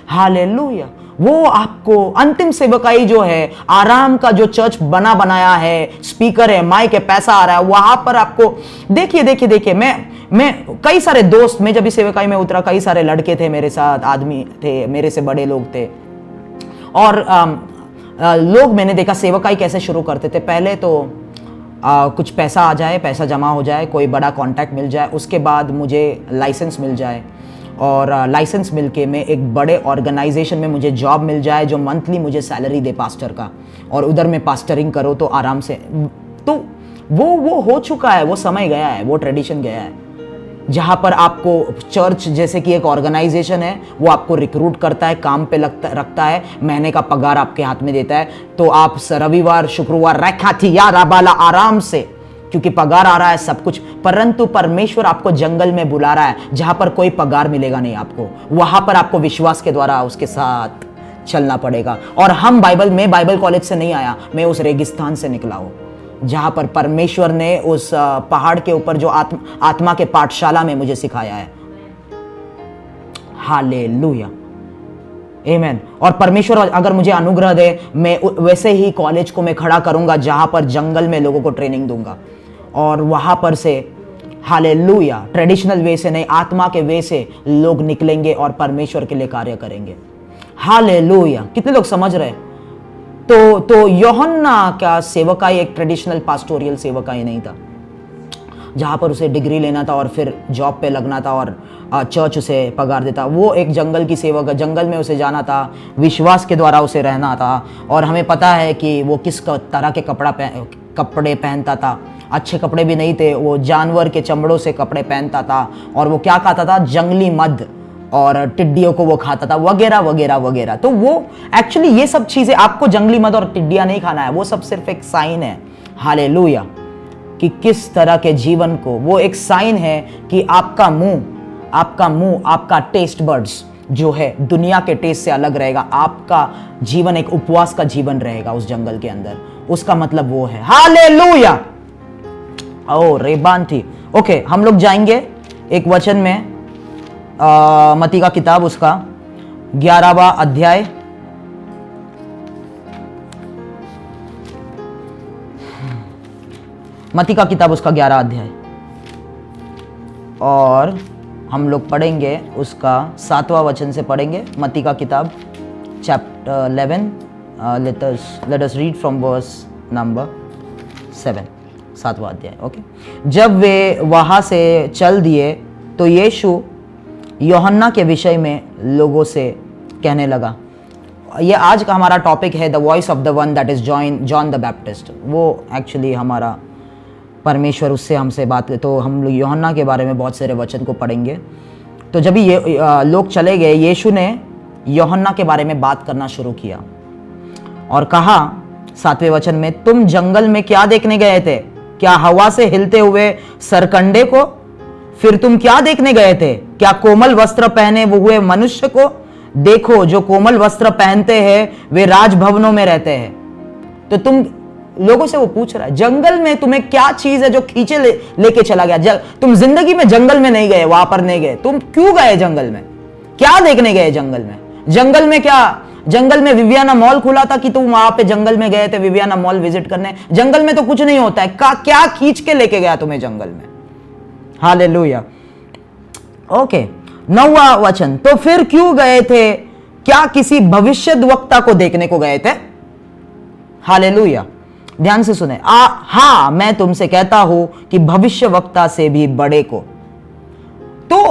हालेलुया। वो आपको अंतिम सेवकाई जो है, आराम का जो चर्च बनाया है, स्पीकर है, माइक है, पैसा आ रहा है, वहां पर आपको देखिए मैं कई सारे दोस्त, मैं जब इस सेवकाई में उतरा, कई सारे लड़के थे मेरे साथ, आदमी थे, मेरे से बड़े लोग थे। और लोग मैंने देखा सेवकाई कैसे शुरू करते थे। पहले तो कुछ पैसा आ जाए, पैसा जमा हो जाए, कोई बड़ा कॉन्टैक्ट मिल जाए, उसके बाद मुझे लाइसेंस मिल जाए, और लाइसेंस मिलके मैं एक बड़े ऑर्गेनाइजेशन में मुझे जॉब मिल जाए जो मंथली मुझे सैलरी दे पास्टर का, और उधर में पास्टरिंग करो तो आराम से। तो वो हो चुका है, वो समय गया है, वो ट्रेडिशन गया है, जहां पर आपको चर्च जैसे कि एक ऑर्गेनाइजेशन है, वो आपको रिक्रूट करता है, काम पे रखता है, महीने का पगार आपके हाथ में देता है, तो आप रविवार शुक्रवार रखा थी यार आबाला आराम से, क्योंकि पगार आ रहा है सब कुछ। परंतु परमेश्वर आपको जंगल में बुला रहा है जहां पर कोई पगार मिलेगा नहीं आपको, वहां पर आपको विश्वास के द्वारा उसके साथ चलना पड़ेगा। और मैं बाइबल कॉलेज से नहीं आया, मैं उस रेगिस्तान से निकला हूं जहां पर परमेश्वर ने उस पहाड़ के ऊपर जो आत्मा के पाठशाला में मुझे सिखाया है। हालेलुया, आमीन। और परमेश्वर अगर मुझे अनुग्रह दे, मैं वैसे ही कॉलेज को मैं खड़ा करूंगा जहां पर जंगल में लोगों को ट्रेनिंग दूंगा, और वहां पर से हालेलुया ट्रेडिशनल वे से नहीं, आत्मा के वे से लोग निकलेंगे और परमेश्वर के लिए कार्य करेंगे। हालेलुया। कितने लोग समझ रहे हैं? तो यूहन्ना का सेवकाई एक ट्रेडिशनल पास्टोरियल सेवकाई नहीं था जहां पर उसे डिग्री लेना था और फिर जॉब पे लगना था और चर्च उसे पगार देता। वो एक जंगल की सेवक, जंगल में उसे जाना था, विश्वास के द्वारा उसे रहना था। और हमें पता है कि वो किस तरह के कपड़े पहनता था। अच्छे कपड़े भी नहीं थे, वो जानवर के चमड़ों से कपड़े पहनता था, और वो क्या खाता था, जंगली मध और टिड्डियों को वो खाता था, वगैरह वगैरह वगैरह। तो वो एक्चुअली ये सब चीजें, आपको जंगली मध और टिड्डियां नहीं खाना है, वो सब सिर्फ एक साइन है। हालेलुया, कि किस तरह के जीवन को, वो एक साइन है कि आपका मुंह, आपका टेस्ट बर्ड्स जो है दुनिया के टेस्ट से अलग रहेगा। आपका जीवन एक उपवास का जीवन रहेगा उस जंगल के अंदर, उसका मतलब वो है। हालेलुया। ओ रेबान थी। ओके, हम लोग जाएंगे एक वचन में, मत्ती का किताब उसका 11वां अध्याय, मत्ती का किताब उसका 11 अध्याय, और हम लोग पढ़ेंगे उसका 7वां वचन से पढ़ेंगे। मत्ती का किताब chapter 11, let us read from verse number 7, 7वां अध्याय। ओके। जब वे वहां से चल दिए तो यीशु यूहन्ना के विषय में लोगों से कहने लगा। ये आज का हमारा टॉपिक है, the voice of the one that is John the Baptist. वो एक्चुअली हमारा परमेश्वर उससे हमसे बात, तो हम लोग यूहन्ना के बारे में बहुत सारे वचन को पढ़ेंगे। तो जब ये लोग चले गए, यीशु ने यूहन्ना के बारे में बात करना शुरू किया और कहा 7वें वचन में, तुम जंगल में क्या देखने गए थे? क्या हवा से हिलते हुए सरकंडे को? फिर तुम क्या देखने गए थे? क्या कोमल वस्त्र पहने हुए मनुष्य को? देखो, जो कोमल वस्त्र पहनते हैं वे राजभवनों में रहते हैं। तो तुम लोगों से वो पूछ रहा है, जंगल में तुम्हें क्या चीज है जो खींचे लेके चला गया? तुम जिंदगी में जंगल में नहीं गए, वहां पर नहीं गए, तुम क्यों गए जंगल में? क्या देखने गए जंगल में? जंगल में क्या? जंगल में विवियाना मॉल खुला था कि तुम वहां पे जंगल में गए थे विवियाना मॉल विजिट करने? जंगल में तो कुछ नहीं होता है। क्या खींच के लेके गया तुम्हें जंगल में? हालेलुया। ओके, 9वां वचन, तो फिर क्यों गए थे? क्या किसी भविष्यद्वक्ता को देखने को गए थे? हालेलुया, ध्यान से सुने। हाँ, मैं तुमसे कहता हूं कि भविष्यवक्ता से भी बड़े को। तो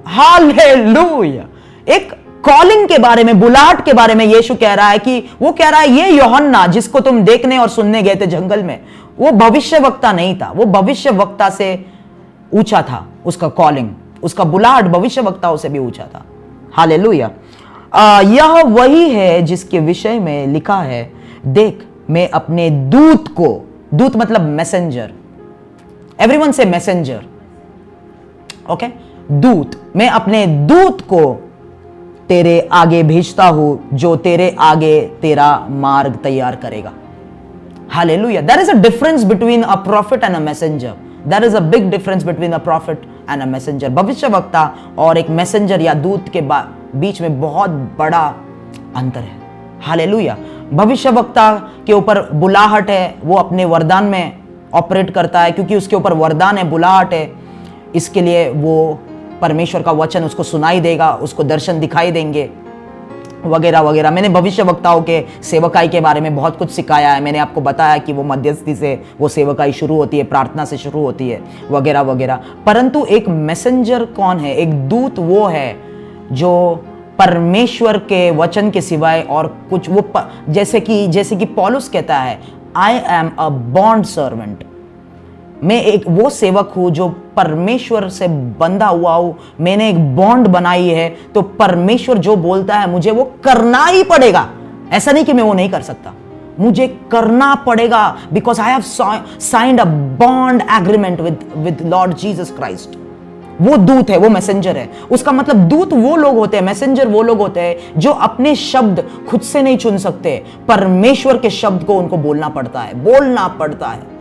हालेलुया, एक कॉलिंग के बारे में, बुलाहट के बारे में यीशु कह रहा है कि वो कह रहा है ये यूहन्ना जिसको तुम देखने और सुनने गए थे जंगल में, वो भविष्यवक्ता नहीं था, वो भविष्यवक्ता से ऊंचा था। उसका कॉलिंग, उसका बुलाहट भविष्यवक्ताओं से भी ऊंचा था। हालेलुया। यह वही है जिसके विषय में लिखा है, देख मैं अपने दूत को, दूत मतलब मैसेंजर, एवरीवन से मैसेंजर, ओके, दूत, मैं अपने दूत को तेरे आगे भेजता हूं जो तेरे आगे तेरा मार्ग तैयार करेगा। Hallelujah. There is a difference between a prophet and a messenger. There is a big difference between a prophet and a messenger. भविष्यवक्ता और एक मैसेंजर या दूत के बीच में बहुत बड़ा अंतर है। हालेलुया। भविष्यवक्ता के ऊपर बुलाहट है, वो अपने वरदान में ऑपरेट करता है क्योंकि उसके ऊपर वरदान है, बुलाहट है, इसके लिए वो परमेश्वर का वचन उसको सुनाई देगा, उसको दर्शन दिखाई देंगे, वगैरह वगैरह। मैंने भविष्यवक्ताओं के सेवकाई के बारे में बहुत कुछ सिखाया है। मैंने आपको बताया कि वो मध्यस्थी से वो सेवकाई शुरू होती है, प्रार्थना से शुरू होती है, वगैरह वगैरह। परंतु एक मैसेंजर कौन है? एक दूत वो है जो परमेश्वर के वचन के सिवाय और कुछ, वो जैसे कि पौलुस कहता है, I am a bond servant. मैं एक वो सेवक हूं जो परमेश्वर से बंधा हुआ हूं, मैंने एक बॉन्ड बनाई है, तो परमेश्वर जो बोलता है मुझे वो करना ही पड़ेगा। ऐसा नहीं कि मैं वो नहीं कर सकता, मुझे करना पड़ेगा, because I have signed a bond agreement with Lord Jesus Christ. वो दूत है, वो मैसेंजर है। उसका मतलब दूत वो लोग होते हैं, मैसेंजर वो लोग होते हैं जो अपने शब्द खुद से नहीं चुन सकते, परमेश्वर के शब्द को उनको बोलना पड़ता है।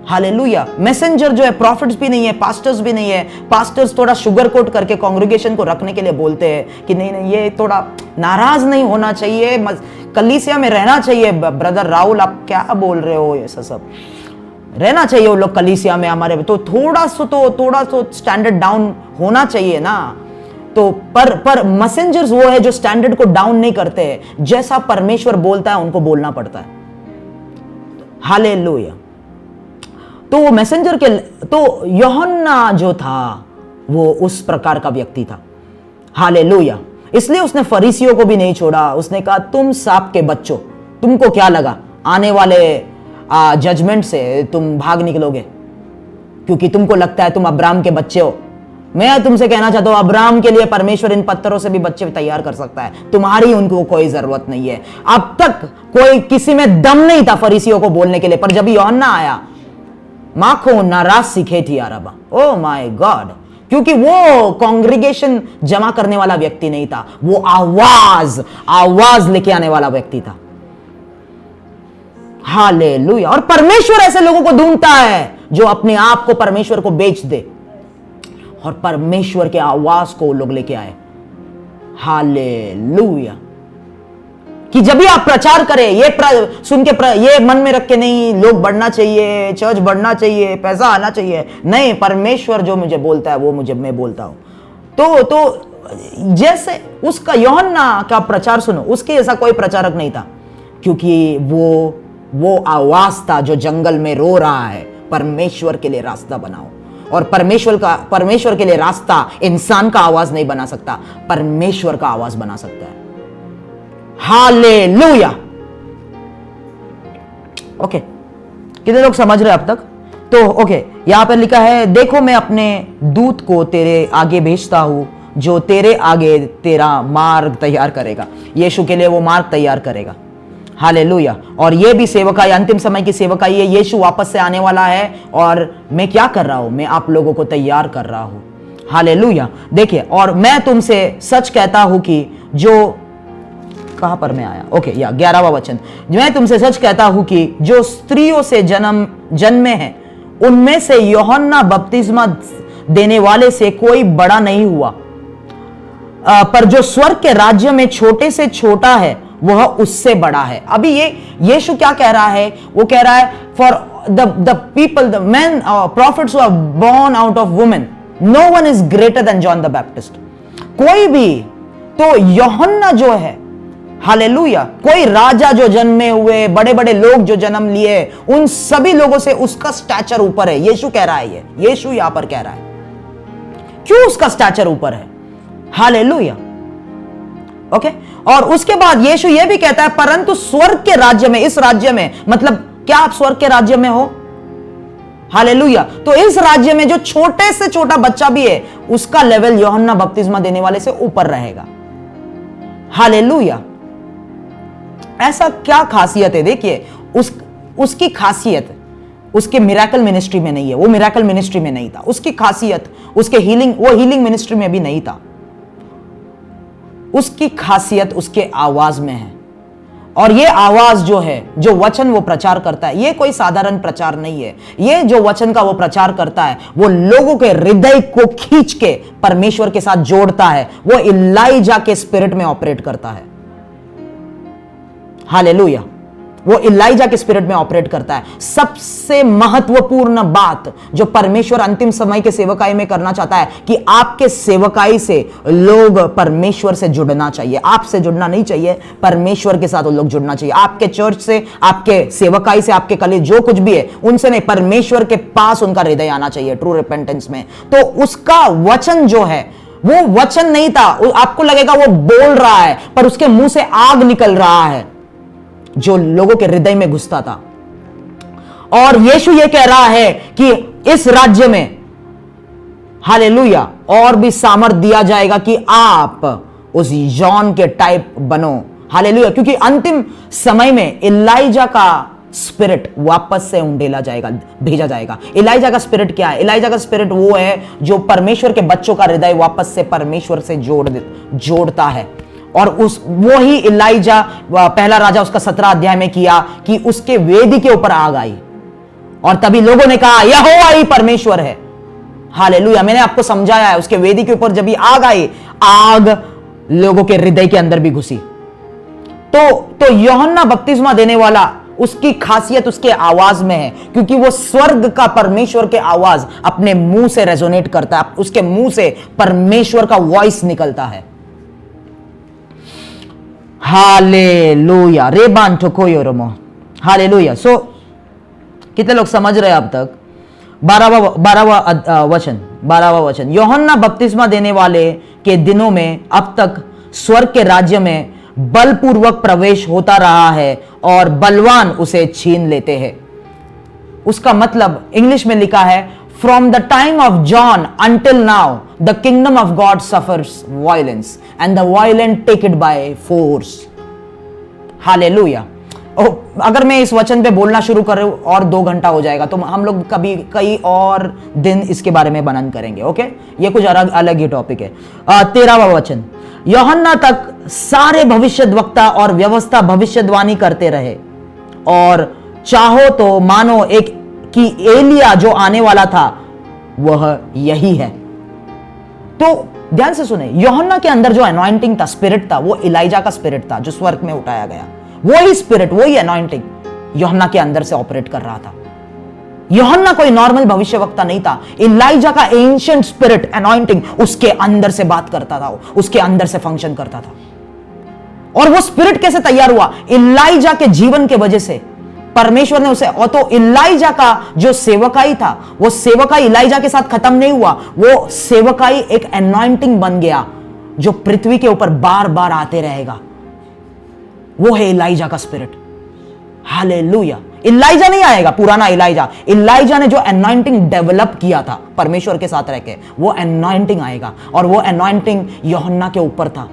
हालेलुया। मैसेंजर जो है, प्रॉफिट्स भी नहीं है, पास्टर्स भी नहीं है। पास्टर्स थोड़ा शुगर कोट करके कांग्रेगेशन को रखने के लिए बोलते हैं कि नहीं, ये थोड़ा नाराज नहीं होना चाहिए, कलीसिया में रहना चाहिए। ब्रदर राहुल, आप क्या बोल रहे हो? ऐसा सब रहना चाहिए वो लोग कलीसिया में हमारे, तो थोड़ा सा स्टैंडर्ड डाउन होना चाहिए ना। तो पर मैसेंजर्स वो है जो स्टैंडर्ड को डाउन नहीं करते हैं, जैसा परमेश्वर बोलता है उनको बोलना पड़ता है। हालेलुया। तो वो मैसेंजर के, तो यूहन्ना जो था वो उस प्रकार का व्यक्ति था। हालेलुया। इसलिए उसने फरीसियों को भी नहीं छोड़ा। उसने कहा, तुम सांप के बच्चों, तुमको क्या लगा आने वाले जजमेंट से तुम भाग निकलोगे क्योंकि तुमको लगता है तुम अब्राहम के बच्चे हो? मैं तुमसे कहना चाहता हूं, अब्राहम के लिए परमेश्वर इन पत्थरों से भी बच्चे तैयार कर सकता है, तुम्हारी उनको कोई जरूरत नहीं है। अब तक कोई किसी में दम नहीं था फरीसियों को बोलने के लिए, पर जब यूहन्ना आया, माखो नाराज सीखे थी अरबा, ओ माय गॉड, क्योंकि वो कांग्रेगेशन जमा करने वाला व्यक्ति नहीं था, वो आवाज लेके आने वाला व्यक्ति था। हालेलुया। और परमेश्वर ऐसे लोगों को ढूंढता है जो अपने आप को परमेश्वर को बेच दे और परमेश्वर के आवाज को लोग लेके आए। हालेलुया। कि जब भी आप प्रचार करें, ये सुन के ये मन में रख के नहीं, लोग बढ़ना चाहिए, चर्च बढ़ना चाहिए, पैसा आना चाहिए, नहीं, परमेश्वर जो मुझे बोलता है वो मैं बोलता हूं। तो जैसे उसका यूहन्ना का प्रचार सुनो, उसके जैसा कोई प्रचारक नहीं था, क्योंकि वो आवाज था जो जंगल में रो रहा है, परमेश्वर के लिए रास्ता बनाओ। और परमेश्वर के लिए रास्ता इंसान का आवाज नहीं बना सकता, परमेश्वर का आवाज बना सकता है। हालेलुया। ओके, कितने लोग समझ रहे हैं अब तक? तो ओके, यहां पर लिखा है, देखो मैं अपने दूत को तेरे आगे भेजता हूं जो तेरे आगे तेरा मार्ग तैयार करेगा। यीशु के लिए वो मार्ग तैयार करेगा। हालेलुया। और ये भी सेवकाई, अंतिम समय की सेवकाई है। यीशु वापस से आने वाला है और मैं क्या कर रहा हूं? मैं आप लोगों को तैयार कर रहा हूं। हालेलुया। देखिए, और मैं तुमसे सच कहता हूं कि जो, कहां पर मैं आया? ओके, या 11वां वचन, मैं तुमसे सच कहता हूं कि जो स्त्रियों से जन्मे हैं उनमें से यूहन्ना बपतिस्मा देने वाले से कोई बड़ा नहीं हुआ, पर जो स्वर्ग के राज्य में छोटे से छोटा है वह उससे बड़ा है। अभी ये यीशु क्या कह रहा है? वो कह रहा है, for the people, the men prophets who are born out of women, no one is greater than John the Baptist. कोई भी, तो यूहन्ना जो है, हालेलुया, कोई राजा जो जन्मे हुए, बड़े बड़े लोग जो जन्म लिए, उन सभी लोगों से उसका स्टैचर ऊपर है। यीशु कह रहा है, ये यीशु यहां पर कह रहा है। क्यों उसका स्टैचर ऊपर है? हालेलुया। ओके, और उसके बाद यीशु ये भी कहता है, परंतु स्वर्ग के राज्य में, इस राज्य में, मतलब क्या आप स्वर्ग के राज्य में हो? हालेलुया। तो इस राज्य में जो छोटे से छोटा बच्चा भी है, उसका लेवल यूहन्ना बपतिस्मा देने वाले से ऊपर रहेगा। हालेलुया। ऐसा क्या खासियत है? देखिए, उसकी खासियत उसके मिरेकल मिनिस्ट्री में नहीं है, वो मिरेकल मिनिस्ट्री में नहीं था। उसकी खासियत उसके हीलिंग मिनिस्ट्री में भी नहीं था। उसकी खासियत उसके आवाज में है। और ये आवाज जो है, जो वचन वो प्रचार करता है, ये कोई साधारण प्रचार नहीं है। ये जो वचन का वो प्रचार करता है, वो लोगों के हृदय को खींच के परमेश्वर के साथ जोड़ता है। वो इलाइजा के स्पिरिट में ऑपरेट करता है। हालेलुया। वो इलाइजा के स्पिरिट में ऑपरेट करता है। सबसे महत्वपूर्ण बात जो परमेश्वर अंतिम समय के सेवकाई में करना चाहता है कि आपके सेवकाई से लोग परमेश्वर से जुड़ना चाहिए। आपसे जुड़ना नहीं चाहिए, परमेश्वर के साथ वो लोग जुड़ना चाहिए। आपके चर्च से, आपके सेवकाई से, आपके कलीग जो कुछ भी है, उनसे नहीं, परमेश्वर के पास उनका हृदय आना चाहिए ट्रू रिपेंटेंस में। तो उसका वचन जो है, वो वचन नहीं था। आपको लगेगा वो बोल रहा है, पर उसके मुंह से आग निकल रहा है जो लोगों के हृदय में घुसता था। और यीशु ये कह रहा है कि इस राज्य में, हालेलुया, और भी सामर्थ दिया जाएगा कि आप उस जॉन के टाइप बनो। हालेलुया। क्योंकि अंतिम समय में इलाइजा का स्पिरिट वापस से उंडेला जाएगा, भेजा जाएगा। इलाइजा का स्पिरिट क्या है? इलाइजा का स्पिरिट वो है जो परमेश्वर के बच्चों का हृदय वापस से परमेश्वर से जोड़ता है। और वो ही इलाइजा, पहला राजा उसका 17 अध्याय में किया कि उसके वेदी के ऊपर आग आई और तभी लोगों ने कहा यहोवा ही परमेश्वर है। हालेलुया। मैंने आपको समझाया है, उसके वेदी के ऊपर जब भी आग आई, आग लोगों के हृदय के अंदर भी घुसी। तो यूहन्ना बपतिस्मा देने वाला, उसकी खासियत उसके आवाज में है, क्योंकि वो स्वर्ग का परमेश्वर के आवाज अपने मुंह से रेजोनेट करता है। उसके मुंह से परमेश्वर का वॉइस निकलता है। हालेलुया। रेबान ठोकोयोरमो। हालेलुया। सो कितने लोग समझ रहे हैं अब तक? 12वां वचन, यूहन्ना बपतिस्मा देने वाले के दिनों में अब तक स्वर्ग के राज्य में बलपूर्वक प्रवेश होता रहा है और बलवान उसे छीन लेते हैं। उसका मतलब इंग्लिश में लिखा है, from the time of John until now the kingdom of God suffers violence and the violent take it by force. Hallelujah. अगर मैं इस वचन पे बोलना शुरू करूं और 2 घंटा हो जाएगा, तो हम लोग कई और दिन इसके बारे में वर्णन करेंगे। ओके, ये कुछ अलग ही टॉपिक है। 13वां वचन, यूहन्ना तक सारे भविष्यद्वक्ता और व्यवस्था भविष्यवाणी करते रहे, और चाहो तो मानो एक कि एलिया जो आने वाला था वह यही है। तो ध्यान से सुने, यूहन्ना के अंदर जो अनॉइंटिंग था, स्पिरिट था, वो इलाइजा का स्पिरिट था जो स्वर्ग में उठाया गया। वही स्पिरिट, वही अनॉइंटिंग यूहन्ना के अंदर से ऑपरेट कर रहा था। यूहन्ना कोई नॉर्मल भविष्यवक्ता नहीं था। इलाइजा का एंशिएंट स्पिरिट, अनॉइंटिंग, उसके अंदर से बात करता था, उसके अंदर से फंक्शन करता था। और वो स्पिरिट कैसे तैयार हुआ? इलाइजा के जीवन के वजह से परमेश्वर ने उसे, और तो इलाइजा का जो सेवकाई था, वो सेवकाई इलाइजा के साथ खत्म नहीं हुआ, वो सेवकाई एक एनॉइंटिंग बन गया जो पृथ्वी के ऊपर बार बार आते रहेगा। वो है इलाइजा का स्पिरिट। हालेलुया। इलाइजा नहीं आएगा पुराना इलाइजा ने जो एनॉइंटिंग डेवलप किया था परमेश्वर के साथ रहकर, वो एनॉइंटिंग आएगा, और वो एनॉइंटिंग यूहन्ना के ऊपर था।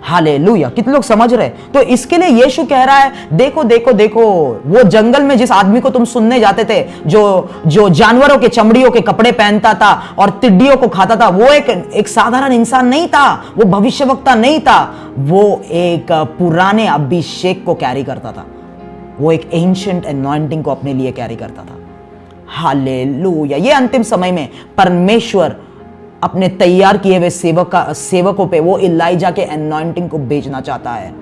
हालेलुया। कितने लोग समझ रहे? तो इसके लिए यीशु कह रहा है, देखो देखो देखो, वो जंगल में जिस आदमी को तुम सुनने जाते थे, जो जानवरों के चमड़ियों के कपड़े पहनता था और टिड्डियों को खाता था, वो एक साधारण इंसान नहीं था, वो भविष्यवक्ता नहीं था, वो एक पुराने अभिषेक को कैरी करता था, वो एक एंशिएंट एनॉइंटिंग को अपने लिए कैरी करता था। हालेलुया। ये अंतिम समय में परमेश्वर अपने तैयार किए हुए सेवकों पे वो इलाइजा के एनॉइंटिंग को भेजना चाहता है।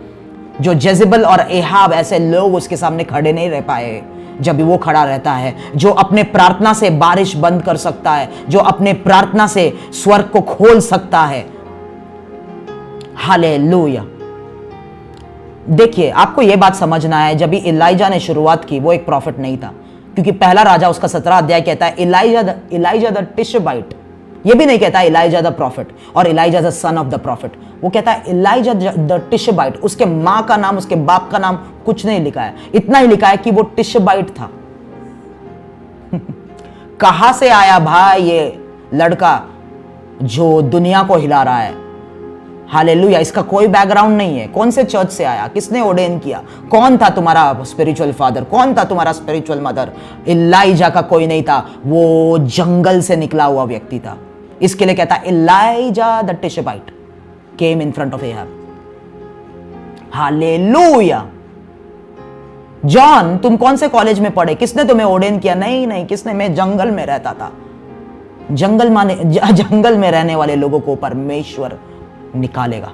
जो जेजेबल और एहाब ऐसे लोग उसके सामने खड़े नहीं रह पाए जब भी वो खड़ा रहता है, जो अपने प्रार्थना से बारिश बंद कर सकता है, जो अपने प्रार्थना से स्वर्ग को खोल सकता है। हालेलुया। देखिए, आपको यह बात समझना है, जब भी इलाइजा ने शुरुआत की वो एक प्रॉफिट नहीं था, क्योंकि पहला राजा उसका 17 अध्याय कहता है इलाइजा द टिशबाइट। ये भी नहीं कहता इलाइजा द प्रॉफिट और Elijah the son of the profit, वो कहता है इलाइजा द टिशबाइट। उसके मां का नाम, उसके बाप का नाम कुछ नहीं लिखा है, इतना ही लिखा है कि वो टिशबाइट था। कहां से आया भाई ये लड़का जो दुनिया को हिला रहा है? हालेलुया। इसका कोई बैकग्राउंड नहीं है, कौन से चर्च से आया, किसने ऑर्डेन किया, कौन था तुम्हारा स्पिरिचुअल फादर, कौन था तुम्हारा स्पिरिचुअल मदर? इलाइजा का कोई नहीं था, वो जंगल से निकला हुआ व्यक्ति था। इसके लिए कहता है Elijah the Tishbite came in front of Ahab. Hallelujah. John, तुम कौन से कॉलेज में पढ़े, किसने तुम्हें ऑर्डेन किया? नहीं, किसने? मैं जंगल में रहता था। जंगल में रहने वाले लोगों को परमेश्वर निकालेगा।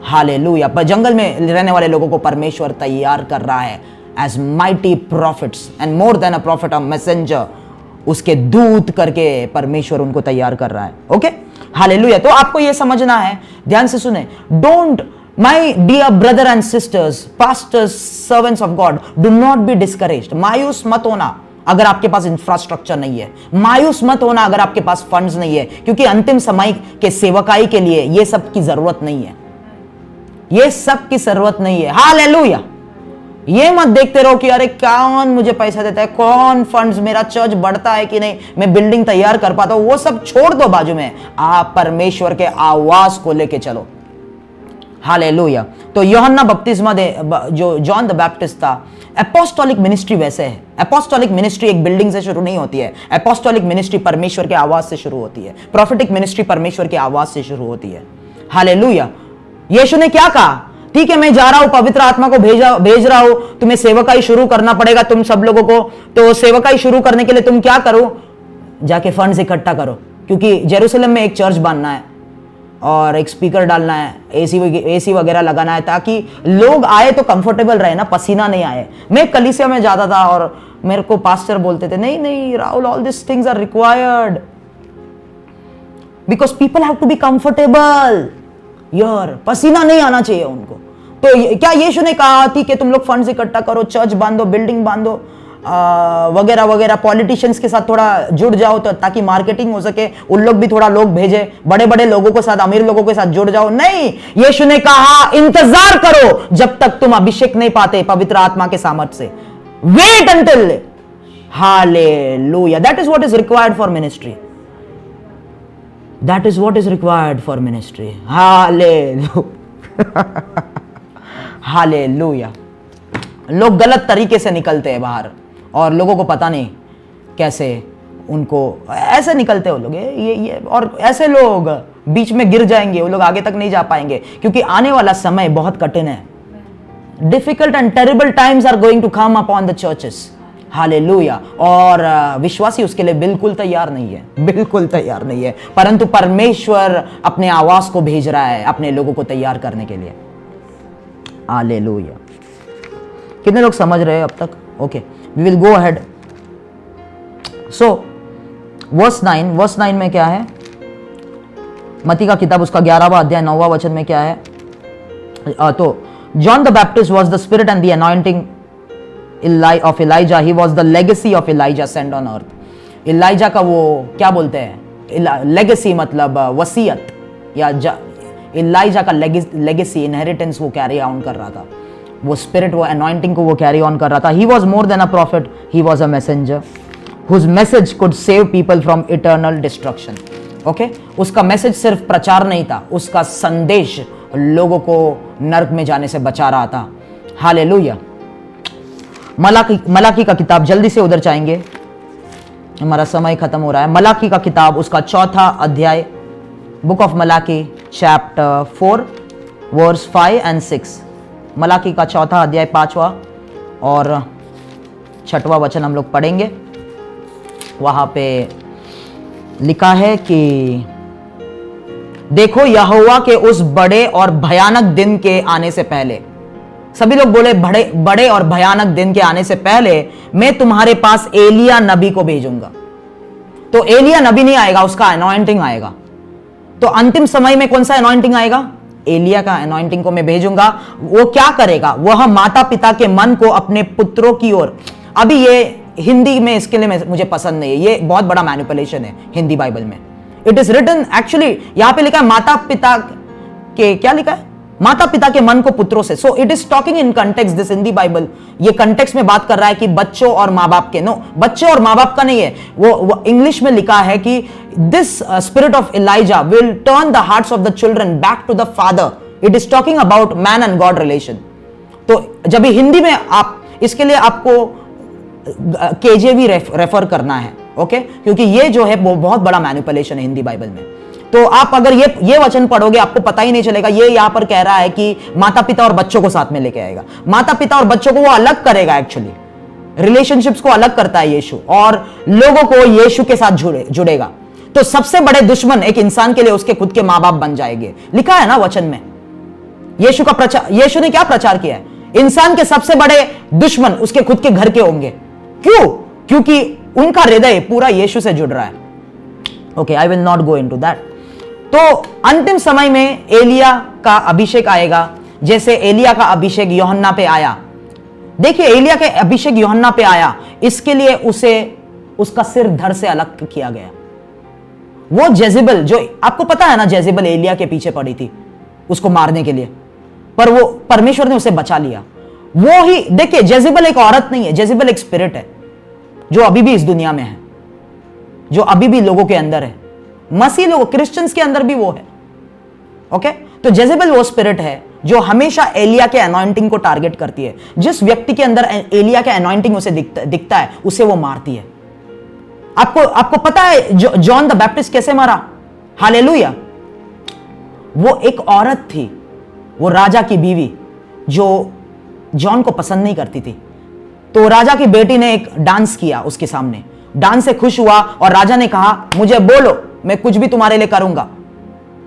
हालेलुया। पर जंगल में रहने वाले लोगों को परमेश्वर तैयार कर रहा है as mighty prophets and more than a prophet, a messenger. उसके दूत करके परमेश्वर उनको तैयार कर रहा है। Okay, hallelujah. तो आपको यह समझना है, ध्यान से सुने, don't, my dear brother and sisters, pastors, servants of God, do not be discouraged. मायूस मत होना अगर आपके पास इंफ्रास्ट्रक्चर नहीं है, मायूस मत होना अगर आपके पास फंड्स नहीं है, क्योंकि अंतिम समय के सेवकाई के लिए ये सब की जरूरत नहीं है, ये सब की जरूरत नहीं है। हालेलुया। ये मत देखते रहो कि अरे कौन मुझे पैसा देता है, कौन फंड्स, मेरा चर्च बढ़ता है कि नहीं, मैं बिल्डिंग तैयार कर पाता हूं, वो सब छोड़ दो बाजू में। आप परमेश्वर के आवाज को लेके चलो। हालेलुया। तो यूहन्ना बपतिस्मा दे, जो जॉन द बैप्टिस्ट था, एपोस्टोलिक मिनिस्ट्री वैसे है। एपोस्टोलिक मिनिस्ट्री एक बिल्डिंग से शुरू नहीं होती है, एपोस्टोलिक मिनिस्ट्री परमेश्वर के आवाज से शुरू होती है, प्रोफेटिक मिनिस्ट्री परमेश्वर के आवाज से शुरू होती है। हालेलुया। यीशु ने क्या कहा? ठीक है, मैं जा रहा हूं, पवित्र आत्मा को भेज रहा हूं, तुम्हें सेवकाई शुरू करना पड़ेगा तुम सब लोगों को। तो सेवकाई शुरू करने के लिए तुम क्या करो? जाके फंड्स इकट्ठा करो, क्योंकि जेरूसलम में एक चर्च बांधना है और एक स्पीकर डालना है, एसी वगैरह लगाना है, ताकि लोग आए तो कंफर्टेबल रहे ना, पसीना नहीं आए। मैं कलीसिया में जाता था और मेरे को पास्टर बोलते थे, नहीं Rahul, all this things are required because people have to be comfortable. यार, पसीना नहीं आना चाहिए उनको। तो क्या यीशु ने कहा थी कि तुम लोग फंड्स इकट्ठा करो, चर्च बांधो, बिल्डिंग बांधो, वगैरह वगैरह, पॉलिटिशियंस के साथ थोड़ा जुड़ जाओ तो ताकि मार्केटिंग हो सके, उन लोग भी थोड़ा लोग भेजे, बड़े बड़े लोगों के साथ, अमीर लोगों के साथ जुड़ जाओ? नहीं, यीशु ने कहा इंतजार करो जब तक तुम अभिषेक नहीं पाते पवित्र आत्मा के सामर्थ्य से। Wait until. Hallelujah. That is what is required for ministry. That is what is required for ministry. Hallelujah. Hallelujah. लोग गलत तरीके से निकलते हैं बाहर और लोगों को पता नहीं कैसे उनको ऐसे निकलते हो लोग, ये और ऐसे लोग बीच में गिर जाएंगे, वो लोग आगे तक नहीं जा पाएंगे, क्योंकि आने वाला समय बहुत कठिन है। Difficult and terrible times are going to come upon the churches. Hallelujah. और विश्वासी उसके लिए बिल्कुल तैयार नहीं है, बिल्कुल तैयार नहीं है, परंतु परमेश्वर अपने आवाज को भेज रहा है अपने लोगों को तैयार करने के लिए। हालेलुया। कितने लोग समझ रहे हैं अब तक? Okay, we will go ahead. So verse 9 में क्या है? मत्ती का किताब उसका 11वां अध्याय 9वां वचन में क्या है? तो John the Baptist was the spirit and the anointing of Elijah, he was the legacy of Elijah send on earth. Elijah का वो क्या बोलते हैं, लेगेसी मतलब वसीयत, या इलाइजा का लेगेसी, इनहेरिटेंस वो कैरी ऑन कर रहा था, वो स्पिरिट, वो अनॉइंटिंग को वो कैरी ऑन कर रहा था। He was more than a prophet, he was a messenger whose message could save people from eternal destruction. Okay, उसका मैसेज सिर्फ प्रचार नहीं था, उसका संदेश लोगों को नरक में जाने से बचा रहा था। हालेलुया। मलाकी का किताब, जल्दी से उधर जाएंगे, हमारा समय खत्म हो रहा है। मलाकी का किताब, उसका 4था अध्याय, book of Malachi chapter 4 verse 5 and 6। मलाकी का 4था अध्याय 5वां और 6वां वचन हम लोग पढ़ेंगे। वहां पे लिखा है कि देखो यहोवा के उस बड़े और भयानक दिन के आने से पहले, सभी लोग बोले बड़े और भयानक दिन के आने से पहले मैं तुम्हारे पास एलिया नबी को भेजूंगा। तो एलिया नबी नहीं आएगा, उसका अनॉइंटिंग आएगा। तो अंतिम समय में कौन सा अनॉइंटिंग आएगा? एलिया का अनॉइंटिंग को मैं भेजूंगा। वो क्या करेगा? वह माता पिता के मन को अपने पुत्रों की ओर, अभी ये हिंदी में इसके लिए मुझे पसंद नहीं है, ये बहुत बड़ा मैनिपुलेशन है हिंदी बाइबल में। इट इज रिटन एक्चुअली, यहां पे लिखा है माता पिता के, क्या लिखा है? माता पिता के मन को पुत्रों से। So it is talking in context, this Hindi Bible ये कंटेक्स्ट में बात कर रहा है कि बच्चों और माँ बाप के। नो, बच्चे और माँ बाप का नहीं है, वो इंग्लिश में लिखा है कि this spirit of Elijah will turn the hearts of the children back to the father. It is talking about man and God relation. तो जब हिंदी में आप, इसके लिए आपको केजेवी रेफर करना है, ओके, क्योंकि ये जो है वो बहुत बड़ा मैनिपुलेशन है हिंदी बाइबल में। तो आप अगर ये वचन पढ़ोगे आपको पता ही नहीं चलेगा। ये यहां पर कह रहा है कि माता पिता और बच्चों को साथ में लेके आएगा। माता पिता और बच्चों को वो अलग करेगा, एक्चुअली रिलेशनशिप्स को अलग करता है यीशु, और लोगों को यीशु के साथ जुड़ेगा। तो सबसे बड़े दुश्मन एक इंसान के लिए उसके खुद के मां बाप बन जाएंगे। लिखा है ना वचन में, यीशु का प्रचार, यीशु ने क्या प्रचार किया है? इंसान के सबसे बड़े दुश्मन उसके खुद के घर के होंगे। क्यों? क्योंकि उनका हृदय पूरा यीशु से जुड़ रहा है। Okay, I will not go into that. तो अंतिम समय में एलिया का अभिषेक आएगा, जैसे एलिया का अभिषेक यूहन्ना पे आया। देखिए, एलिया के अभिषेक यूहन्ना पे आया, इसके लिए उसे उसका सिर धड़ से अलग किया गया। वो जेजेबल, जो आपको पता है ना, जेजेबल एलिया के पीछे पड़ी थी उसको मारने के लिए, पर वो परमेश्वर ने उसे बचा लिया। वो ही देखिए, जेजेबल एक औरत नहीं है, जेजेबल एक स्पिरिट है जो अभी भी इस दुनिया में है, जो अभी भी लोगों के अंदर है। मसीह लोग, क्रिश्चियंस के अंदर भी वो है। ओके, तो जेजेबल वो स्पिरिट है जो हमेशा एलिया के अनॉइंटिंग को टारगेट करती है। जिस व्यक्ति के अंदर एलिया के अनॉइंटिंग उसे दिखता है, उसे वो मारती है। आपको पता है जॉन द बैप्टिस्ट कैसे मारा? हालेलुया। वो एक औरत थी, वो राजा की बीवी, जो जॉन को पसंद नहीं करती थी। तो राजा की बेटी ने एक डांस किया उसके सामने, डांस से खुश हुआ और राजा ने कहा मुझे बोलो, मैं कुछ भी तुम्हारे लिए करूंगा,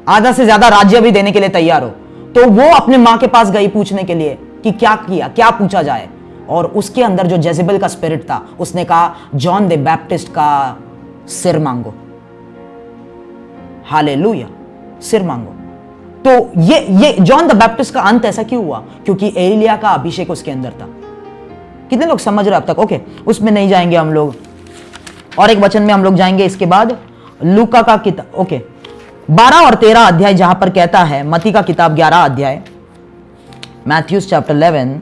आधा से ज्यादा राज्य भी देने के लिए तैयार हो। तो वो अपने मां के पास गई पूछने के लिए कि क्या किया, क्या पूछा जाए। और उसके अंदर जो जेजेबल का स्पिरिट था, उसने कहा जॉन द बैप्टिस्ट का सिर मांगो। हालेलुया, सिर मांगो। तो ये जॉन द बैप्टिस्ट का अंत ऐसा क्यों हुआ? क्योंकि एलिया का अभिषेक उसके अंदर था। कितने लोग समझ रहे अब तक? ओके, उसमें नहीं जाएंगे हम लोग, और एक वचन में हम लोग जाएंगे इसके बाद। लूका का किताब, ओके, 12 और 13 अध्याय, जहां पर कहता है, मती का किताब 11 अध्याय, मैथ्यूज चैप्टर 11,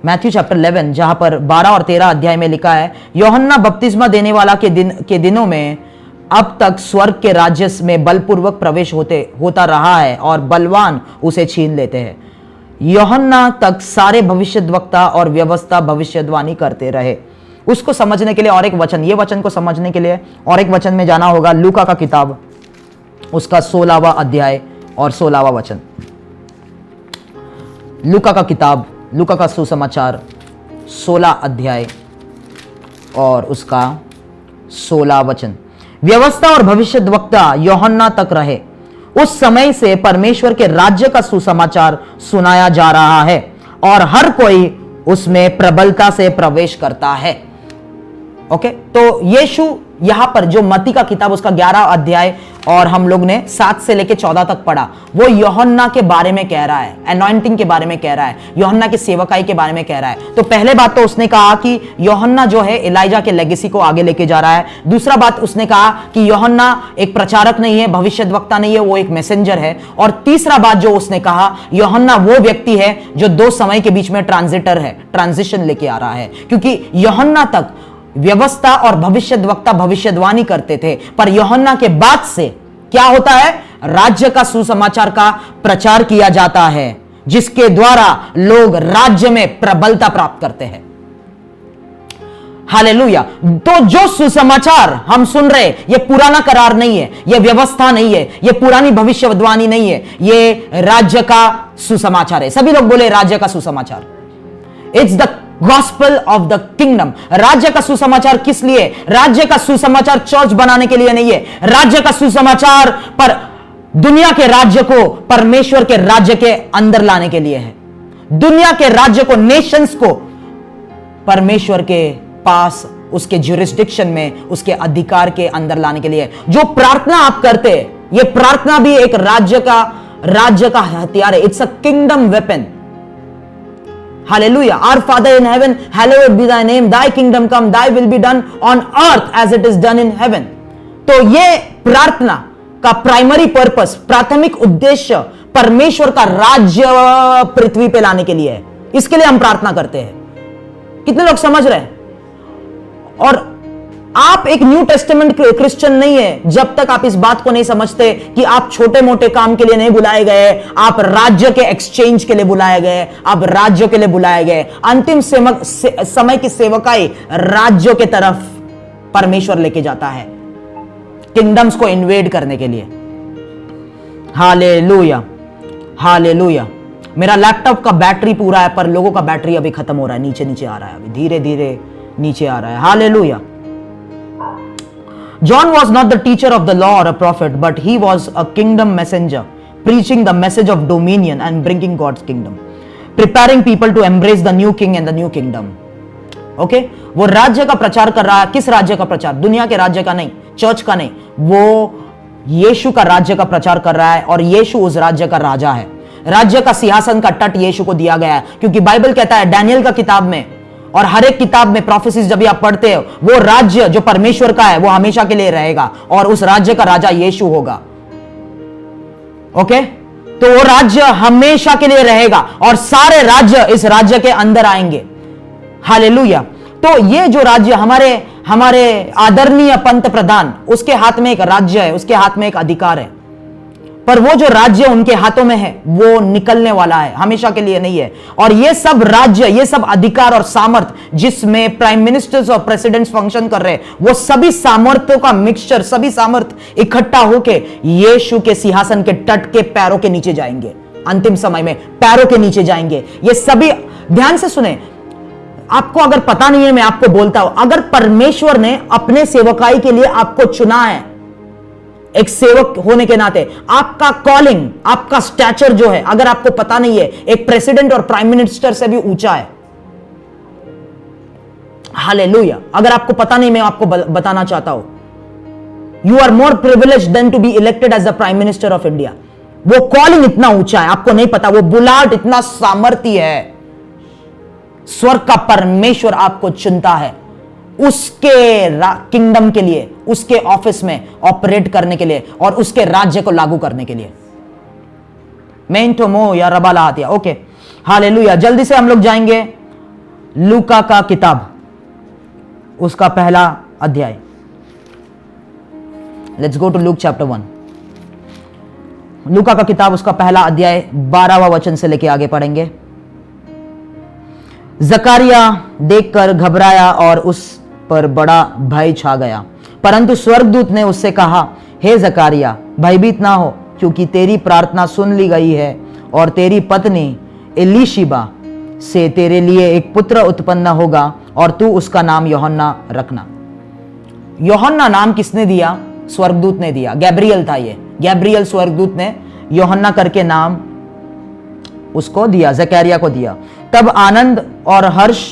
मैथ्यू चैप्टर 11, जहां पर 12 और 13 अध्याय में लिखा है, यूहन्ना बपतिस्मा देने वाला के दिनों में अब तक स्वर्ग के राज्य में बलपूर्वक प्रवेश होता रहा है और बलवान उसे छीन लेते हैं। यूहन्ना तक सारे भविष्यद्वक्ता और व्यवस्था भविष्यवाणी करते रहे। उसको समझने के लिए और एक वचन, ये वचन को समझने के लिए और एक वचन में जाना होगा। लूका का किताब, उसका 16वां अध्याय और 16वां वचन। लूका का किताब, लूका का सुसमाचार 16 अध्याय और उसका 16 वचन। व्यवस्था और भविष्यद्वक्ता यूहन्ना तक रहे, उस समय से परमेश्वर के राज्य का सुसमाचार सुनाया जा रहा है और हर कोई उसमें प्रबलता से प्रवेश करता है। ओके, तो यीशु यहां पर जो मत्ती का किताब उसका 11 अध्याय और हम लोग ने 7 से लेके 14 तक पढ़ा, वो यूहन्ना के बारे में कह रहा है, अनॉइंटिंग के बारे में कह रहा है, यूहन्ना की सेवकाई के बारे में कह रहा है। तो पहले बात तो उसने कहा कि यूहन्ना जो है एलाइजा के लेगेसी को आगे लेके जा रहा है। दूसरा बात उसने कहा कि यूहन्ना एक प्रचारक नहीं है, भविष्यद्वक्ता नहीं है, वो एक मैसेंजर है। और तीसरा बात जो उसने कहा, यूहन्ना वो व्यक्ति है जो 2 समय के बीच में ट्रांजिटर है, ट्रांजिशन लेके आ रहा है, क्योंकि यूहन्ना तक व्यवस्था और भविष्यद्वक्ता भविष्यवाणी करते थे, पर यूहन्ना के बाद से क्या होता है, राज्य का सुसमाचार का प्रचार किया जाता है, जिसके द्वारा लोग राज्य में प्रबलता प्राप्त करते हैं। हालेलुया। तो जो सुसमाचार हम सुन रहे, ये पुराना करार नहीं है, ये व्यवस्था नहीं है, ये पुरानी भविष्यवाणी नहीं है, ये राज्य का सुसमाचार है। सभी लोग बोले राज्य का सुसमाचार। It's the gospel of the kingdom. राज्य का सुसमाचार किस लिए? राज्य का सुसमाचार चर्च बनाने के लिए नहीं है। राज्य का सुसमाचार पर दुनिया के राज्य को परमेश्वर के राज्य के अंदर लाने के लिए है। दुनिया के राज्य को, नेशंस को परमेश्वर के पास, उसके ज्यूरिसडिक्शन में, उसके अधिकार के अंदर लाने के लिए। जो प्रार्थना आप करते हैं, ये प्रार्थना भी एक राज्य का हथियार है। It's a kingdom weapon. Hallelujah. Our Father in heaven, hallowed be thy name, thy kingdom come, thy will be done on earth as it is done in heaven. तो ये प्रार्थना का प्राइमरी पर्पस, प्राथमिक उद्देश्य परमेश्वर का राज्य पृथ्वी पे लाने के लिए है। इसके लिए हम प्रार्थना करते हैं। कितने लोग समझ रहे हैं? और आप एक न्यू टेस्टामेंट क्रिश्चियन नहीं है जब तक आप इस बात को नहीं समझते कि आप छोटे मोटे काम के लिए नहीं बुलाए गए, आप राज्य के एक्सचेंज के लिए बुलाए गए, आप राज्य के लिए बुलाए गए। अंतिम समय की सेवकाई राज्यों के तरफ परमेश्वर लेके जाता है, किंगडम्स को इन्वेड करने के लिए। Hallelujah, hallelujah. मेरा लैपटॉप का बैटरी पूरा है, पर लोगों का बैटरी अभी खत्म हो रहा है, नीचे नीचे आ रहा है, अभी धीरे धीरे नीचे आ रहा है। Hallelujah. John was not the teacher of the law or a prophet, but he was a kingdom messenger, preaching the message of dominion and bringing God's kingdom, preparing people to embrace the new king and the new kingdom. Okay? वो राज्य का प्रचार कर रहा है। किस राज्य का प्रचार? दुनिया के राज्य का नहीं, चर्च का नहीं, वो यीशु का राज्य का प्रचार कर रहा है, और यीशु उस राज्य का राजा है। राज्य का सिंहासन का तट यीशु को दिया गया है, क्योंकि बाइबल कहता है डैनियल का किताब में और हर एक किताब में प्रोफेसीज जब आप पढ़ते हो, वो राज्य जो परमेश्वर का है वो हमेशा के लिए रहेगा, और उस राज्य का राजा यीशु होगा। ओके? तो वो राज्य हमेशा के लिए रहेगा और सारे राज्य इस राज्य के अंदर आएंगे। हालेलुया। तो ये जो राज्य हमारे आदरणीय पंत प्रधान, उसके हाथ में एक राज्य है, उसके हाथ में एक अधिकार है, पर वो जो राज्य उनके हाथों में है वो निकलने वाला है, हमेशा के लिए नहीं है। और ये सब राज्य, ये सब अधिकार और सामर्थ जिसमें प्राइम मिनिस्टर्स और प्रेसिडेंट्स फंक्शन कर रहे हैं, वो सभी सामर्थ्यों का मिक्सचर, सभी सामर्थ इकट्ठा होके यीशु के सिंहासन के तट के पैरों के नीचे जाएंगे। अंतिम समय में पैरों के नीचे जाएंगे ये सभी। ध्यान से सुने, आपको अगर पता नहीं है, मैं आपको बोलता हूं, अगर परमेश्वर ने अपने सेवकाई के लिए आपको चुना है, एक सेवक होने के नाते आपका कॉलिंग, आपका स्टैचर जो है, अगर आपको पता नहीं है, एक प्रेसिडेंट और प्राइम मिनिस्टर से भी ऊंचा है। हालेलुया। अगर आपको पता नहीं, मैं आपको बताना चाहता हूं, you are more privileged than to be elected as the prime minister of India. वो कॉलिंग इतना ऊंचा है, आपको नहीं पता, वो बुलाहट इतना सामर्थ्य है। स्वर्ग का परमेश्वर आपको चुनता है उसके किंगडम के लिए, उसके ऑफिस में ऑपरेट करने के लिए और उसके राज्य को लागू करने के लिए। मेंटोमो या रबाला आतिया। Okay, hallelujah. जल्दी से हम लोग जाएंगे लूका का किताब, उसका पहला अध्याय। Let's go to Luke chapter 1। लूका का किताब, उसका पहला अध्याय 12वां वचन से लेके आगे पढ़ेंगे। जकारिया देखकर घबराया और उस पर बड़ा भय छा गया, परंतु स्वर्गदूत ने उससे कहा, हे जकारिया, भयभीत ना हो, क्योंकि तेरी प्रार्थना सुन ली गई है, और तेरी पत्नी एलीशिबा से तेरे लिए एक पुत्र उत्पन्न होगा, और तू उसका नाम यूहन्ना रखना। यूहन्ना नाम किसने दिया? स्वर्गदूत ने दिया। गैब्रियल था ये, गैब्रियल स्वर्गदूत ने यूहन्ना करके नाम उसको दिया, जकरिया को दिया। तब आनंद और हर्ष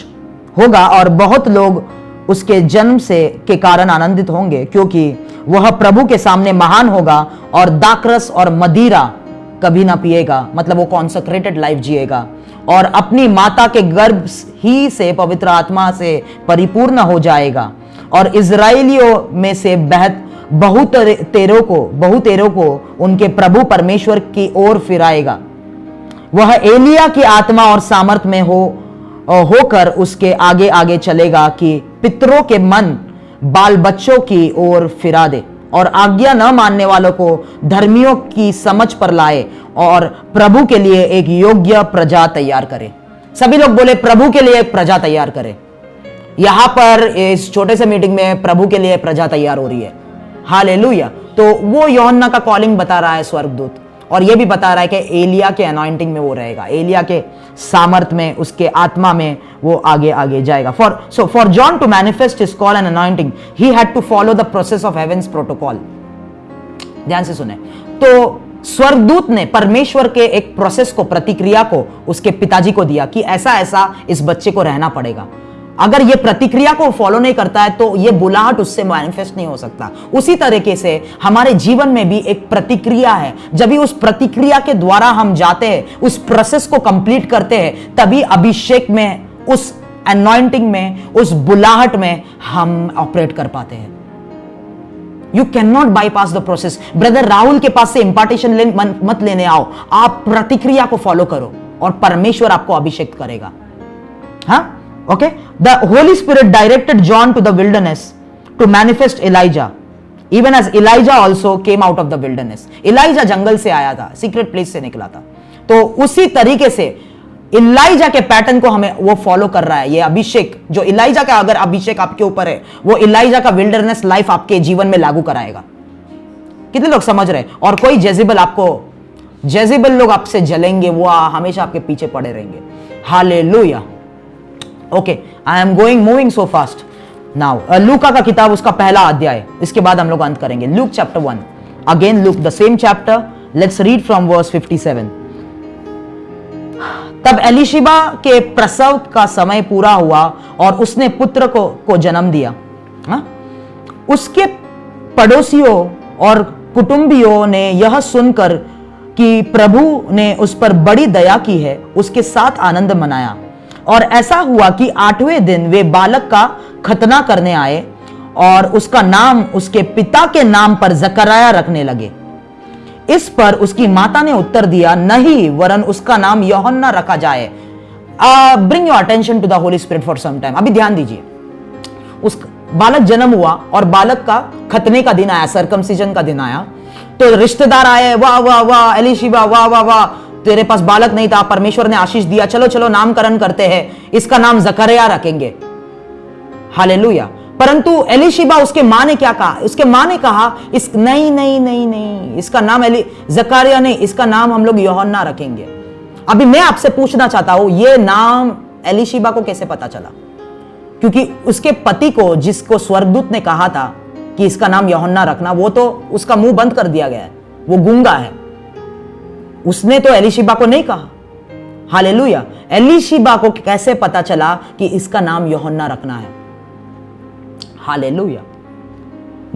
होगा और बहुत लोग उसके जन्म से के कारण आनंदित होंगे, क्योंकि वह प्रभु के सामने महान होगा और दाखरस और मदिरा कभी ना पिएगा, मतलब वो कॉन्सेक्रेटेड लाइफ जिएगा और अपनी माता के गर्भ ही से पवित्र आत्मा से परिपूर्ण हो जाएगा और इजराइलियों में से बहुतेरों को उनके प्रभु परमेश्वर की ओर फिराएगा। वह एलिया की आत्मा और सामर्थ में होकर उसके आगे आगे चलेगा कि पितरों के मन बाल बच्चों की ओर फिरा दे और आज्ञा न मानने वालों को धर्मियों की समझ पर लाए और प्रभु के लिए एक योग्य प्रजा तैयार करे। सभी लोग बोले प्रभु के लिए एक प्रजा तैयार करे। यहां पर इस छोटे से मीटिंग में प्रभु के लिए प्रजा तैयार हो रही है। हालेलुया। तो वो यूहन्ना का कॉलिंग बता रहा है स्वर्गदूत, और ये भी बता रहा है कि एलिया के अनॉइंटिंग में वो रहेगा, एलिया के सामर्थ में, उसके आत्मा में वो आगे आगे जाएगा। For John to manifest his call and anointing he had to follow the process of heaven's protocol. ध्यान से सुने। तो स्वर्गदूत ने परमेश्वर के एक प्रोसेस को, प्रतिक्रिया को उसके पिताजी को दिया कि ऐसा ऐसा इस बच्चे को रहना पड़ेगा। अगर ये प्रतिक्रिया को फॉलो नहीं करता है तो ये बुलाहट उससे मैनिफेस्ट नहीं हो सकता। उसी तरीके से हमारे जीवन में भी एक प्रतिक्रिया है। जब भी उस प्रतिक्रिया के द्वारा हम जाते हैं, उस प्रोसेस को कंप्लीट करते हैं, तभी अभिषेक में, उस अनॉइंटिंग में, उस बुलाहट में हम ऑपरेट कर पाते हैं। You can not bypass the process. Brother Rahul के पास से इंपार्टेशन मत लेने आओ, आप प्रतिक्रिया को फॉलो करो और परमेश्वर आपको अभिषेक करेगा। हाँ, okay, the Holy Spirit directed John to the wilderness to manifest Elijah, even as Elijah also came out of the wilderness. Elijah जंगल से आया था, सीक्रेट प्लेस से निकला था। तो उसी तरीके से इलाइजा के पैटर्न को हमें वो फॉलो कर रहा है। ये अभिषेक जो इलाइजा का, अगर अभिषेक आपके ऊपर है, वो इलाइजा का विल्डरनेस लाइफ आपके जीवन में लागू कराएगा। कितने लोग समझ रहे? और कोई जेजेबल लोग आपसे जलेंगे, वो हमेशा आपके पीछे पड़े रहेंगे। Hallelujah. Okay, I am moving so fast now. लूका का किताब, उसका पहला अध्याय, इसके बाद हम लोग अंत करेंगे। Luke chapter 1, again Luke the same chapter, let's read from verse 57। तब एलीशिबा के प्रसव का समय पूरा हुआ और उसने पुत्र को जन्म दिया। उसके पड़ोसियों और कुटुंबियों ने यह सुनकर कि प्रभु ने उस पर बड़ी दया की है, उसके साथ आनंद मनाया। और ऐसा हुआ कि 8वें दिन वे बालक का खतना करने आए और उसका नाम उसके पिता के नाम पर जकरया रखने लगे। इस पर उसकी माता ने उत्तर दिया, नहीं, वरन उसका नाम यूहन्ना रखा जाए। Bring your attention to the Holy Spirit for some time. अभी ध्यान दीजिए। उस बालक जन्म हुआ और बालक का खतने का दिन आया, सर्कमसिजन का दिन आया। तो रिश्तेदार आए, वाह वाह वाह एलीशिबा, वाह वाह वाह, तेरे पास बालक नहीं था, परमेश्वर ने आशीष दिया, चलो चलो नामकरण करते हैं, इसका नाम जकरया रखेंगे। हालेलुया। परंतु एलीशिबा, उसके मां ने क्या कहा? उसके मां ने कहा, नहीं नहीं नहीं नहीं, इसका नाम जकरया नहीं, इसका नाम हम लोग यूहन्ना रखेंगे। अभी मैं आपसे पूछना चाहता हूं, यह नाम एलीशिबा को कैसे पता चला? क्योंकि उसके पति को, जिसको स्वर्गदूत ने कहा था कि इसका नाम यूहन्ना रखना, वो तो उसका मुंह बंद कर दिया गया है, वो गूंगा है। उसने तो एलीशिबा को नहीं कहा। हालेलुया। एलीशिबा को कैसे पता चला कि इसका नाम यूहन्ना रखना है? हालेलुया।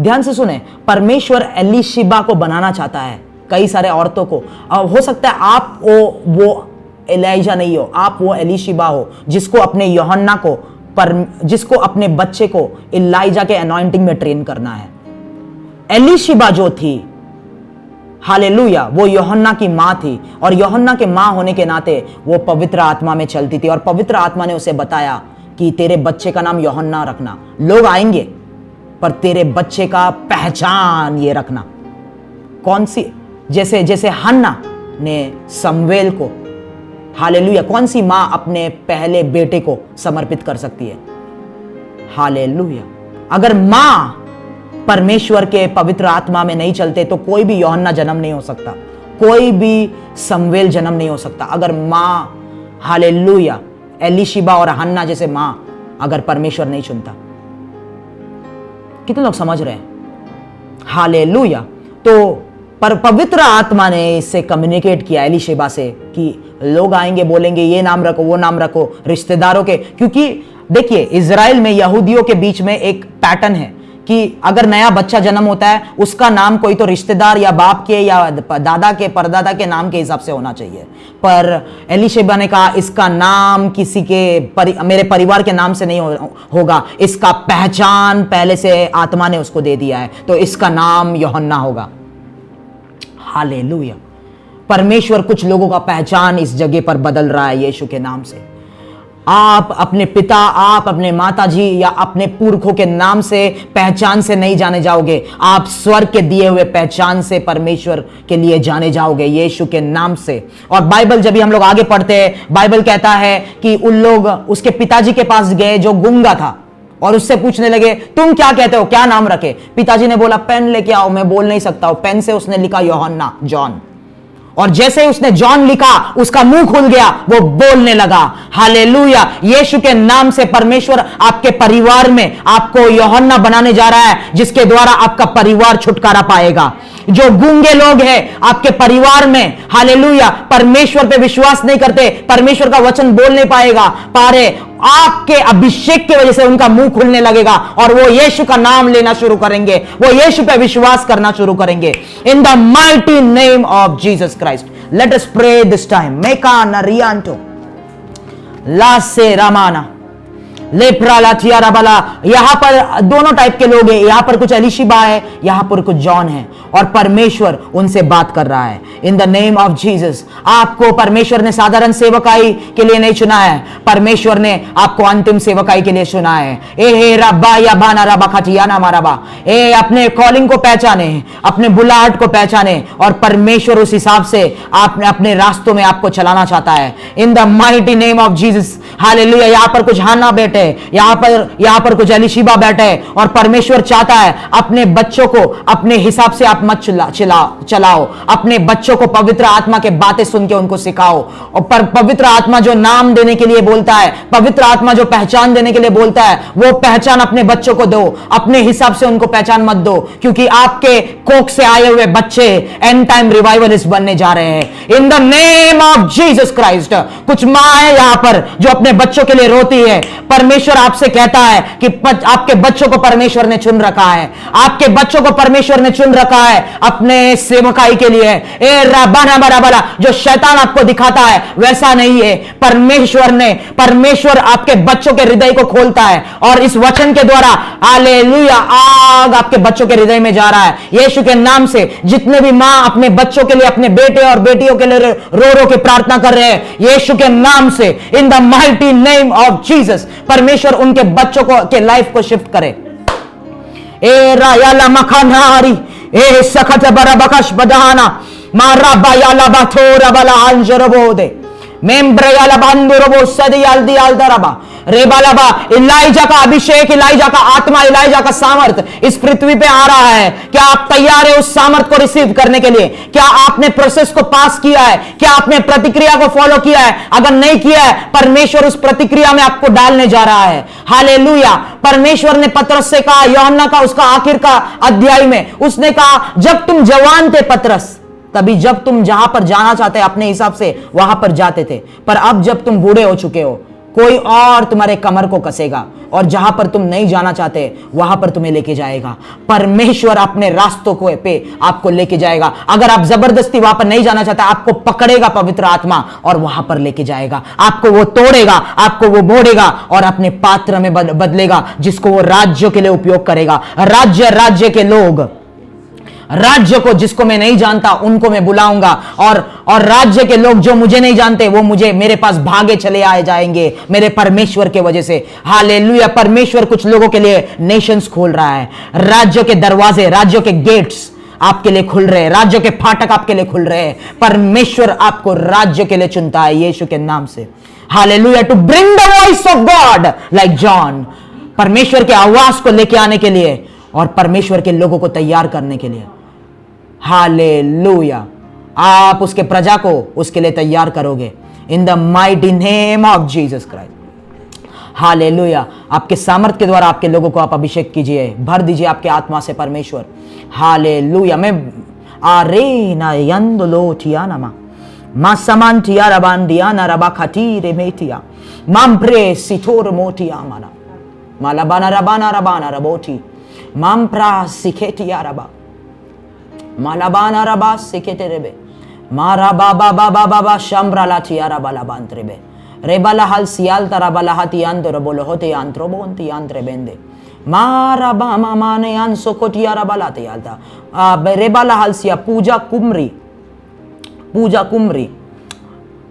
ध्यान से सुने, परमेश्वर एलीशिबा को बनाना चाहता है, कई सारे औरतों को। हो सकता है आप वो एलाइजा नहीं हो, आप वो एलीशिबा हो, जिसको अपने यूहन्ना को, जिसको अपने बच्चे को एलाइजा के अनॉइंटिंग में ट्रेन करना है। एलीशिबा जो थी, हालेलुया, वो यूहन्ना की मां थी और यूहन्ना के मां होने के नाते वो पवित्र आत्मा में चलती थी और पवित्र आत्मा ने उसे बताया कि तेरे बच्चे का नाम यूहन्ना रखना। लोग आएंगे पर तेरे बच्चे का पहचान ये रखना। कौन सी? जैसे हन्ना ने समवेल को, हालेलुया, कौन सी मां अपने पहले बेटे को समर्पित कर सकती है? हालेलुया। अगर मां परमेश्वर के पवित्र आत्मा में नहीं चलते तो कोई भी यूहन्ना जन्म नहीं हो सकता, कोई भी समवेल जन्म नहीं हो सकता। अगर मां, हालेलुया, एलीशिबा और हन्ना जैसे मां अगर परमेश्वर नहीं चुनता। कितने लोग समझ रहे हैं? हालेलुया। तो पर पवित्र आत्मा ने इससे कम्युनिकेट किया एलीशिबा से कि लोग आएंगे, बोलेंगे ये नाम रखो, वो नाम रखो, रिश्तेदारों के, क्योंकि देखिए, इजराइल में यहूदियों के बीच में एक पैटर्न है कि अगर नया बच्चा जन्म होता है, उसका नाम कोई तो रिश्तेदार या बाप के या दादा के परदादा के नाम के हिसाब से होना चाहिए। पर एलीशेबा ने कहा इसका नाम किसी के मेरे परिवार के नाम से नहीं होगा, इसका पहचान पहले से आत्मा ने उसको दे दिया है, तो इसका नाम यूहन्ना होगा। हालेलुया। परमेश्वर कुछ लोगों का पहचान इस जगह पर बदल रहा है यीशु के नाम से। आप अपने पिता, आप अपने माता जी या अपने पुरखों के नाम से, पहचान से नहीं जाने जाओगे, आप स्वर्ग के दिए हुए पहचान से परमेश्वर के लिए जाने जाओगे यीशु के नाम से। और बाइबल जब भी हम लोग आगे पढ़ते हैं, बाइबल कहता है कि उन लोग उसके पिताजी के पास गए जो गूंगा था और उससे पूछने लगे तुम क्या कहते हो, क्या नाम रखे? पिताजी ने बोला पेन लेके आओ, मैं बोल नहीं सकता हूं। पेन से उसने लिखा यूहन्ना, जॉन। और जैसे ही उसने जॉन लिखा, उसका मुंह खुल गया, वो बोलने लगा। हालेलुया। यीशु के नाम से परमेश्वर आपके परिवार में आपको यूहन्ना बनाने जा रहा है, जिसके द्वारा आपका परिवार छुटकारा पाएगा। जो गूंगे लोग हैं आपके परिवार में, हालेलुया, परमेश्वर पे विश्वास नहीं करते, परमेश्वर का वचन बोल नहीं पा रहे, आपके अभिषेक की वजह से उनका मुंह खुलने लगेगा और वो यीशु का नाम लेना शुरू करेंगे, वो यीशु पे विश्वास करना शुरू करेंगे। In the mighty name of Jesus Christ, let us pray this time. मेका नरियांटो लासे रामाना लेप्रा लाथिया रबला। यहां पर दोनों टाइप के लोग हैं, यहां पर कुछ एलीशिबा है, यहां पर कुछ जॉन है, और परमेश्वर उनसे बात कर रहा है। In the name of Jesus, आपको परमेश्वर ने साधारण सेवकाई के लिए नहीं चुना है, परमेश्वर ने आपको अंतिम सेवकाई के लिए चुना है। ए रब्बा या बाना रबा खटियाना मारबा, ए अपने कॉलिंग को पहचाने, अपने बुलाहट को पहचाने, और परमेश्वर उस हिसाब से आपने अपने रास्तों में आपको चलाना चाहता है। In the mighty name of Jesus, hallelujah. यहां पर कुछ हाना बैठे, यहां पर कुछ एलीशिबा बैठे, और परमेश्वर चाहता है अपने बच्चों को अपने हिसाब से आप मत चलाओ। अपने बच्चों को पवित्र आत्मा के बातें सुन के उनको सिखाओ। और पवित्र आत्मा जो नाम देने के लिए बोलता है, पवित्र आत्मा जो पहचान देने के लिए बोलता है, वो पहचान अपने बच्चों को दो। अपने हिसाब से उनको पहचान मत दो, क्योंकि आपके कोख से आए हुए बच्चे एंड टाइम रिवाइवलिस्ट बनने जा रहे हैं। इन the name of Jesus Christ. कुछ मां है यहां पर जो अपने बच्चों के लिए रोती है। परमेश्वर आपसे कहता है कि आपके बच्चों को परमेश्वर ने चुन रखा है, आपके बच्चों को परमेश्वर ने चुन रखा है अपने सेवकाई के लिए। ए रबाना बराबरा, जो शैतान आपको दिखाता है वैसा नहीं है। परमेश्वर आपके बच्चों के हृदय को खोलता है, और इस वचन के द्वारा हालेलुया आग आपके बच्चों के हृदय में जा रहा है यीशु के नाम से। जितने भी मां अपने बच्चों के लिए, अपने बेटे और बेटियों के लिए रो के प्रार्थना कर रहे हैं यीशु के नाम से, इन the mighty name of Jesus, परमेश्वर उनके बच्चों को के लाइफ को शिफ्ट करे। ए रायाला मखानारी, ए सखत बरबकश बदाना मारा बायाला बाथोरा बला अंजरबोदे मेम्ब्रयाला बांदुरबो सदियाल दियाल दरबा रेबालाबा। इलाइजा का अभिषेक, इलाइजा का आत्मा, इलाइजा का सामर्थ इस पृथ्वी पे आ रहा है। क्या आप तैयार है उस सामर्थ को रिसीव करने के लिए? क्या आपने प्रोसेस को पास किया है? क्या आपने प्रतिक्रिया को फॉलो किया है? अगर नहीं किया है, परमेश्वर उस प्रतिक्रिया में आपको डालने जा रहा है। हालेलुया। परमेश्वर ने पतरस से कहा, यूहन्ना का उसका आखिर का अध्याय में उसने कहा, जब तुम जवान थे पतरस, तभी जब तुम जहां पर जाना चाहते अपने हिसाब से वहां पर जाते थे, पर अब जब तुम बूढ़े हो चुके हो, कोई और तुम्हारे कमर को कसेगा और जहां पर तुम नहीं जाना चाहते वहां पर तुम्हें लेके जाएगा। परमेश्वर अपने रास्तों को पे आपको लेके जाएगा। अगर आप जबरदस्ती वहां पर नहीं जाना चाहते, आपको पकड़ेगा पवित्र आत्मा और वहां पर लेके जाएगा। आपको वो तोड़ेगा, आपको वो मोड़ेगा और अपने पात्र में बदलेगा, जिसको वो राज्यों के लिए उपयोग करेगा। राज्य के लोग, राज्य को जिसको मैं नहीं जानता उनको मैं बुलाऊंगा, और राज्य के लोग जो मुझे नहीं जानते वो मेरे पास भागे चले आए जाएंगे मेरे परमेश्वर के वजह से। हालेलुया। परमेश्वर कुछ लोगों के लिए नेशंस खोल रहा है। राज्यों के दरवाजे, राज्यों के गेट्स आपके लिए खुल रहे हैं, राज्यों के फाटक आपके लिए खुल रहे हैं। परमेश्वर आपको राज्य के लिए चुनता है यीशु के नाम से। Hallelujah. To bring the voice of God like John, परमेश्वर के आवाज को लेके आने के लिए और परमेश्वर के लोगों को तैयार करने के लिए। हालेलुया। आप उसके प्रजा को उसके लिए तैयार करोगे इन the mighty name of Jesus Christ. Hallelujah. आपके सामर्थ के द्वारा आपके लोगों को आप अभिषेक कीजिए, भर दीजिए आपके आत्मा से परमेश्वर। हालेलुया। मैं आरे ना यंदलो थियानमा Ma samantia rabandiana rabakati remetia. Mampre sitor motia mana. Malabana rabana raboti. Mampra siketi araba. Malabana raba sikete rebe. Mara baba shambra lati araba labantrebe. Rebala hal sial tarabala hati andro bolohote antrobonti antrebende. Mara bama mane anso koti araba lati alta. Rebala hal Siya पूजा कुमरी।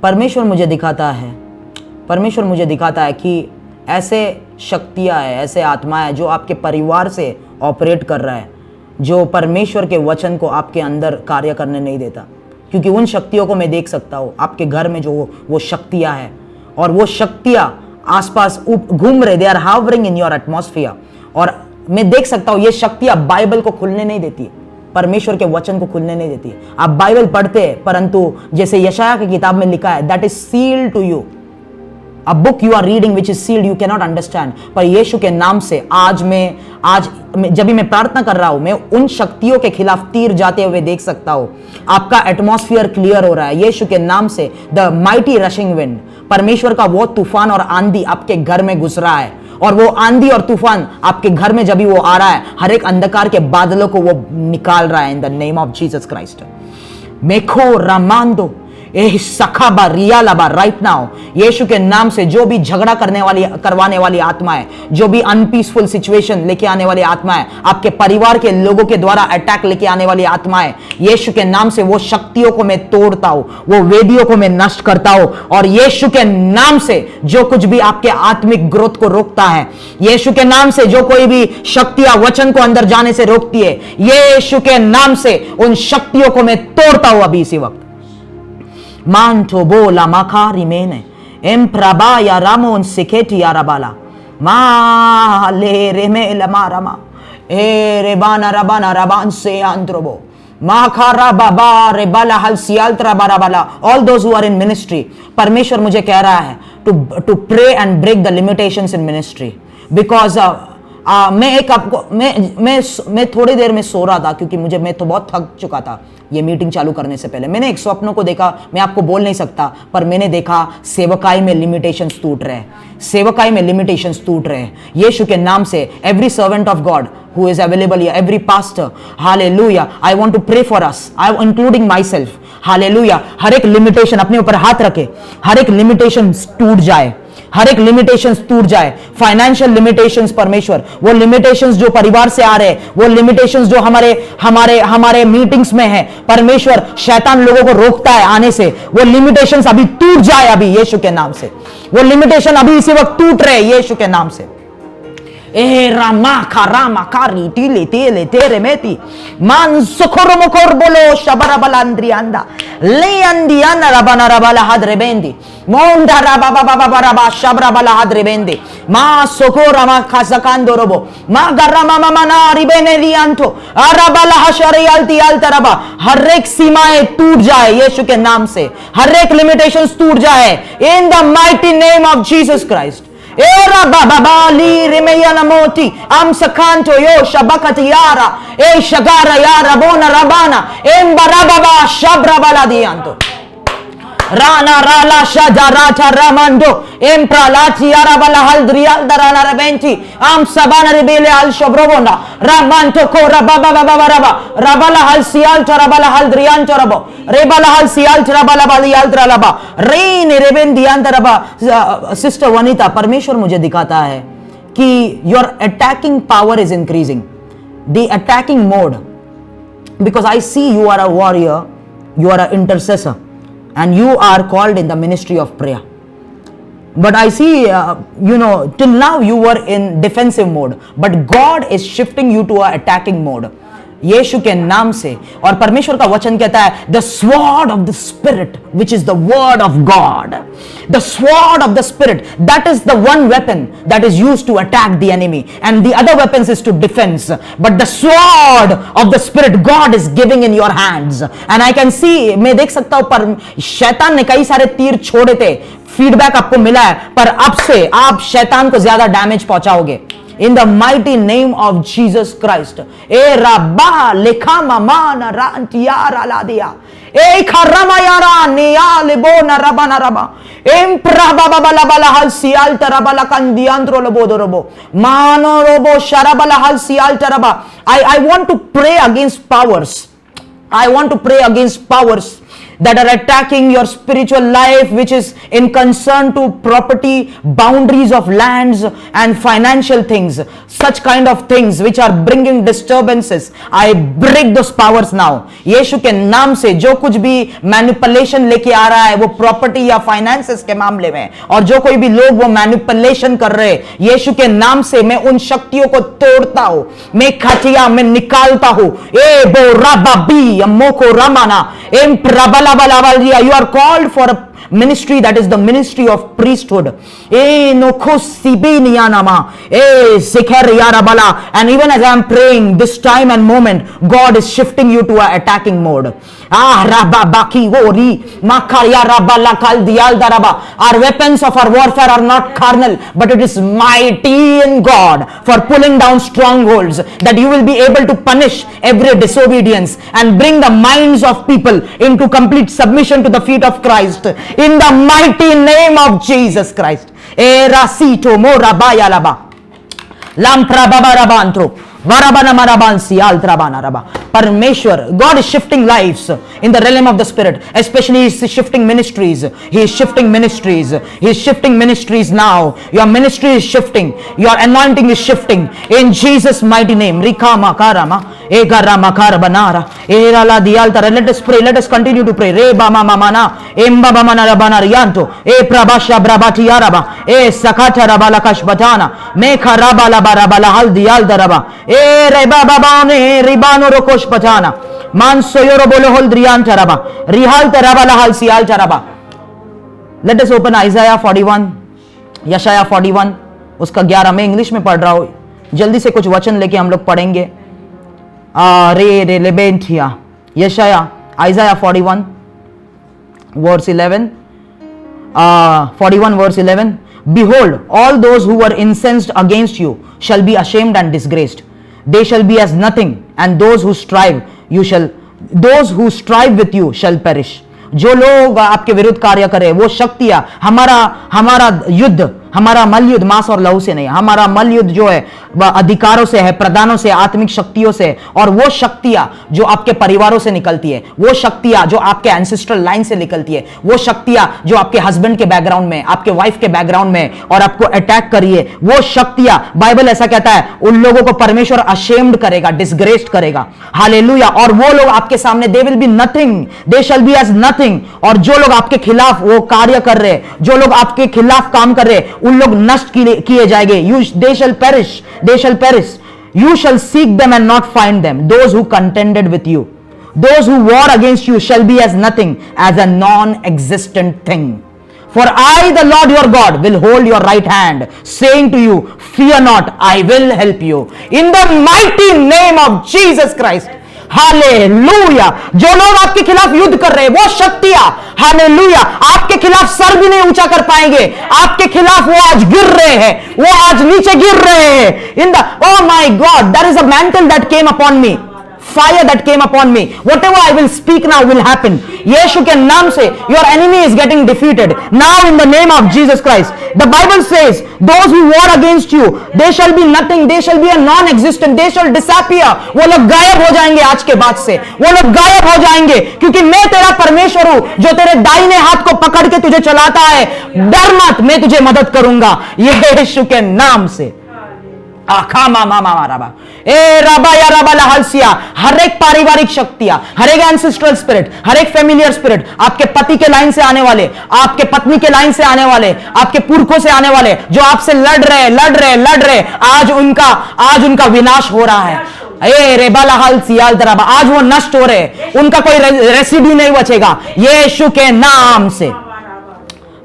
परमेश्वर मुझे दिखाता है कि ऐसे शक्तियां है, ऐसे आत्माएं है जो आपके परिवार से ऑपरेट कर रहा है, जो परमेश्वर के वचन को आपके अंदर कार्य करने नहीं देता। क्योंकि उन शक्तियों को मैं देख सकता हूँ आपके घर में, जो वो शक्तियां है, और वो शक्तियां आसपास घूम रहे, they are hovering in your atmosphere. और मैं देख सकता हूँ ये शक्तियां बाइबल को खुलने नहीं देती, परमेश्वर के वचन को खुलने नहीं देती। आप बाइबल पढ़ते हैं, परंतु जैसे यशाया की किताब में लिखा है, that is sealed to you. A book you are reading which is sealed, you cannot understand। पर यीशु के नाम से आज जब भी मैं प्रार्थना कर रहा हूं, मैं उन शक्तियों के खिलाफ तीर जाते हुए देख सकता हूं। आपका एटमॉस्फेयर क्लियर हो रहा है यीशु के नाम से। द माइटी रशिंग विंड, परमेश्वर का वो तूफान और आंधी आपके घर में घुस रहा है, और वो आंधी और तूफान आपके घर में जब भी वो आ रहा है, हर एक अंधकार के बादलों को वो निकाल रहा है in the name of Jesus Christ. मेखो रामांदो सखाबा रियालाबा राइट नाउ, यीशु के नाम से जो भी झगड़ा करवाने वाली आत्मा है, जो भी अनपीसफुल सिचुएशन लेके आने वाली आत्मा है, आपके परिवार के लोगों के द्वारा अटैक लेके आने वाली आत्मा है, यीशु के नाम से वो शक्तियों को मैं तोड़ता हूं, वो वेदियों को मैं नष्ट करता हूं। और यीशु के नाम से जो कुछ भी आपके आत्मिक ग्रोथ को रोकता है, यीशु के नाम से जो कोई भी शक्तियां वचन को अंदर जाने से रोकती है, यीशु के नाम से उन शक्तियों को मैं तोड़ता हूं अभी इसी वक्त। Manto bola makari mene emprabaya ramon siketi arabala ma le remela marama rebana rabana raban se androbo makara baba rebala halsial trabarabala। all those who are in ministry, परमेश्वर मुझे कह रहा है to pray and break the limitations in ministry, because मैं थोड़ी देर में सो रहा था, क्योंकि मैं तो बहुत थक चुका था ये मीटिंग चालू करने से पहले। मैंने एक स्वप्न को देखा, मैं आपको बोल नहीं सकता, पर मैंने देखा सेवकाई में लिमिटेशंस टूट रहे हैं, सेवकाई में लिमिटेशंस टूट रहे हैं यीशु के नाम से। Every servant of God who is available here, every pastor, hallelujah, I want to pray for us, I including myself, hallelujah। हर एक लिमिटेशन अपने ऊपर हाथ रखे, हर एक लिमिटेशन टूट जाए, हर एक लिमिटेशंस टूट जाए। फाइनेंशियल लिमिटेशंस, परमेश्वर वो लिमिटेशंस जो परिवार से आ रहे हैं, वो लिमिटेशंस जो हमारे मीटिंग्स में है, परमेश्वर शैतान लोगों को रोकता है आने से, वो लिमिटेशंस अभी टूट जाए अभी यीशु के नाम से। वो लिमिटेशन अभी इसी वक्त टूट रहे यीशु के नाम से। रामा कारी टीले तेले तेरे मेती मान सोकोरो मोकोर बोलो शबरा बलांद्रियांदा ले अंदियाना रबाना रबाला हाद्रेबेंदी मोंडा रबा बाबा रबा शबरा बला हाद्रेबेंदी मा सोकोरा मा खासकांदो रोबो मा गरमा मामा ना रिबेने लियांतो अरबाला हशरे अलती अलतरबा। हर एक सीमाएं टूट जाए यीशु के नाम से, हर एक लिमिटेशंस टूट जाए इन the mighty name of Jesus Christ. Era bababali remeyana moti am sakanto yo shabakati yara e shagara yara bona rabana embarababa shabra baladianto rana rala shadarata ramando empralati yara bala haldrial darana rabenti am sabana rebele al shobrobonda ramanto ko rababa raba rabala hal sial tarabala haldrian tarabo rebala hal sial tarabala balial tralaba rein rebendian taraba। Sister Vanita, परमेश्वर मुझे दिखाता है कि your attacking power is increasing, the attacking mode, because I see you are a warrior, you are a intercessor and you are called in the ministry of prayer, but I see till now you were in defensive mode, but God is shifting you to a attacking mode यीशु के नाम से। और परमेश्वर का वचन कहता है the sword of the spirit which is the word of God, the sword of the spirit, that is the one weapon that is used to attack the enemy and the other weapons is to defense, but the sword of the spirit God is giving in your hands and I can see, मैं देख सकता हूं पर शैतान ने कई सारे तीर छोड़े थे, फीडबैक आपको मिला है, पर अब से आप शैतान को ज्यादा डैमेज पहुंचाओगे in the mighty name of Jesus Christ। ए रब्बा लेखा ममान रांटियारा लादिया ए खरमायारा नियाल बोना रबाना रबा एम प्रबाबाला बला हल सियाल तरबला कंदियांत्रो लबोदो रबो मानो रोबो शरबला हल सियाल तरबा. I want to pray against powers. I want to pray against powers that are attacking your spiritual life, which is in concern to property, boundaries of lands and financial things, such kind of things which are bringing disturbances. I break those powers now. यीशु के नाम से जो कुछ भी manipulation लेके आ रहा है वो प्रॉपर्टी या फाइनेंसेस के मामले में, और जो कोई भी लोग वो मैनिपुलेशन कर रहे हैं, यीशु के नाम से मैं उन शक्तियों को तोड़ता हूं, मैं खटिया में निकालता हूं. ए बो राबा बी अमोको रामाना एम प्रबला. You are called for a ministry that is the ministry of priesthood. And even as I am praying this time and moment, God is shifting you to an attacking mode. Our weapons of our warfare are not carnal, but it is mighty in God for pulling down strongholds, that you will be able to punish every disobedience and bring the minds of people into complete submission to the feet of Christ. In the mighty name of Jesus Christ. Erasito morabaya laba. Lampra babarabantro. Varabana marabansi altrabana raba. Parmeshwar, God is shifting lives in the realm of the spirit, especially He is shifting ministries. He is shifting ministries. He is shifting ministries now. Your ministry is shifting. Your anointing is shifting. In Jesus' mighty name. Rikama karama. Egarama karabanara. Erala dialtara. Let us pray. Let us continue to pray. Re bama mamana. Emba bamana rabana rianto. E prabasha brabati araba. E sakata rabalakash batana. Mekha rabala barabala hal dialdaraba. E reba babane ribano rokosh patana. Manso yoro bolo hol drian taraba. Rihal taraba lahal sial taraba. Let us open Isaiah 41. यशाया 41 उसका 11. मैं English में पढ़ रहा हूँ, जल्दी से कुछ वचन लेके हम लोग पढ़ेंगे. रे लेबेंथिया यशाया Isaiah 41 verse 11. 41 verse 11. Behold, all those who were incensed against you shall be ashamed and disgraced. They shall be as nothing, and those who strive with you shall perish. जो लोग आपके विरुद्ध कार्य करें, वो शक्तियां, हमारा युद्ध, हमारा मल युद्ध मांस और लहू से नहीं, हमारा मल युद्ध जो है वह अधिकारों से है, प्रधानों से, आत्मिक शक्तियों से. और वो शक्तियां जो आपके परिवारों से निकलती है, वो शक्तियां जो आपके एंसेस्ट्रल लाइन से निकलती है, वो शक्तियां जो आपके हस्बैंड के बैकग्राउंड में, आपके वाइफ के बैकग्राउंड में और आपको अटैक करिए, वो शक्तियां, बाइबल ऐसा कहता है, उन लोगों को परमेश्वर अशेम्ड करेगा, डिसग्रेस्ड करेगा. हालेलुया. और वो लोग आपके सामने, they will be nothing, they shall be as nothing. और जो लोग आपके खिलाफ वो कार्य कर रहे, जो लोग आपके खिलाफ काम कर रहे, उन लोग नष्ट किए जाएंगे. They shall perish. They shall perish. You shall seek them and not find them. Those who contended with you, those who war against you shall be as nothing, as a non-existent thing. For I, the Lord your God, will hold your right hand, saying to you, fear not, I will help you. In the mighty name of Jesus Christ. Hallelujah. जो लोग आपके खिलाफ युद्ध कर रहे हैं, वो शक्तियां, हालेलुया, आपके खिलाफ सर भी नहीं ऊंचा कर पाएंगे. आपके खिलाफ वो आज गिर रहे हैं, वो आज नीचे गिर रहे हैं. In the oh my God, there is a mantle that came upon me, fire that came upon me. Whatever I will speak now will happen. यीशु के नाम से your enemy is getting defeated now in the name of Jesus Christ. The Bible says, those who war against you, they shall be nothing, they shall be a non-existent, they shall disappear. वो लोग गायब हो जाएंगे. आज के बाद से वो लोग गायब हो जाएंगे, क्योंकि मैं तेरा परमेश्वर हूं, जो तेरे दाहिने हाथ को पकड़ के तुझे चलाता है. डर मत, मैं तुझे मदद करूंगा यीशु के नाम से. हर एक पारिवारिक शक्तियां, हर एक एंसेस्ट्रल स्पिरिट, हर एक फेमिलियर स्पिरिट, आपके पति के लाइन से आने वाले, आपके पत्नी के लाइन से आने वाले, आपके पुरखों से आने वाले, जो आपसे लड़ रहे, आज उनका विनाश हो रहा है. आज वो नष्ट हो रहे, उनका कोई रेसिड्यू नहीं बचेगा यीशु के नाम से.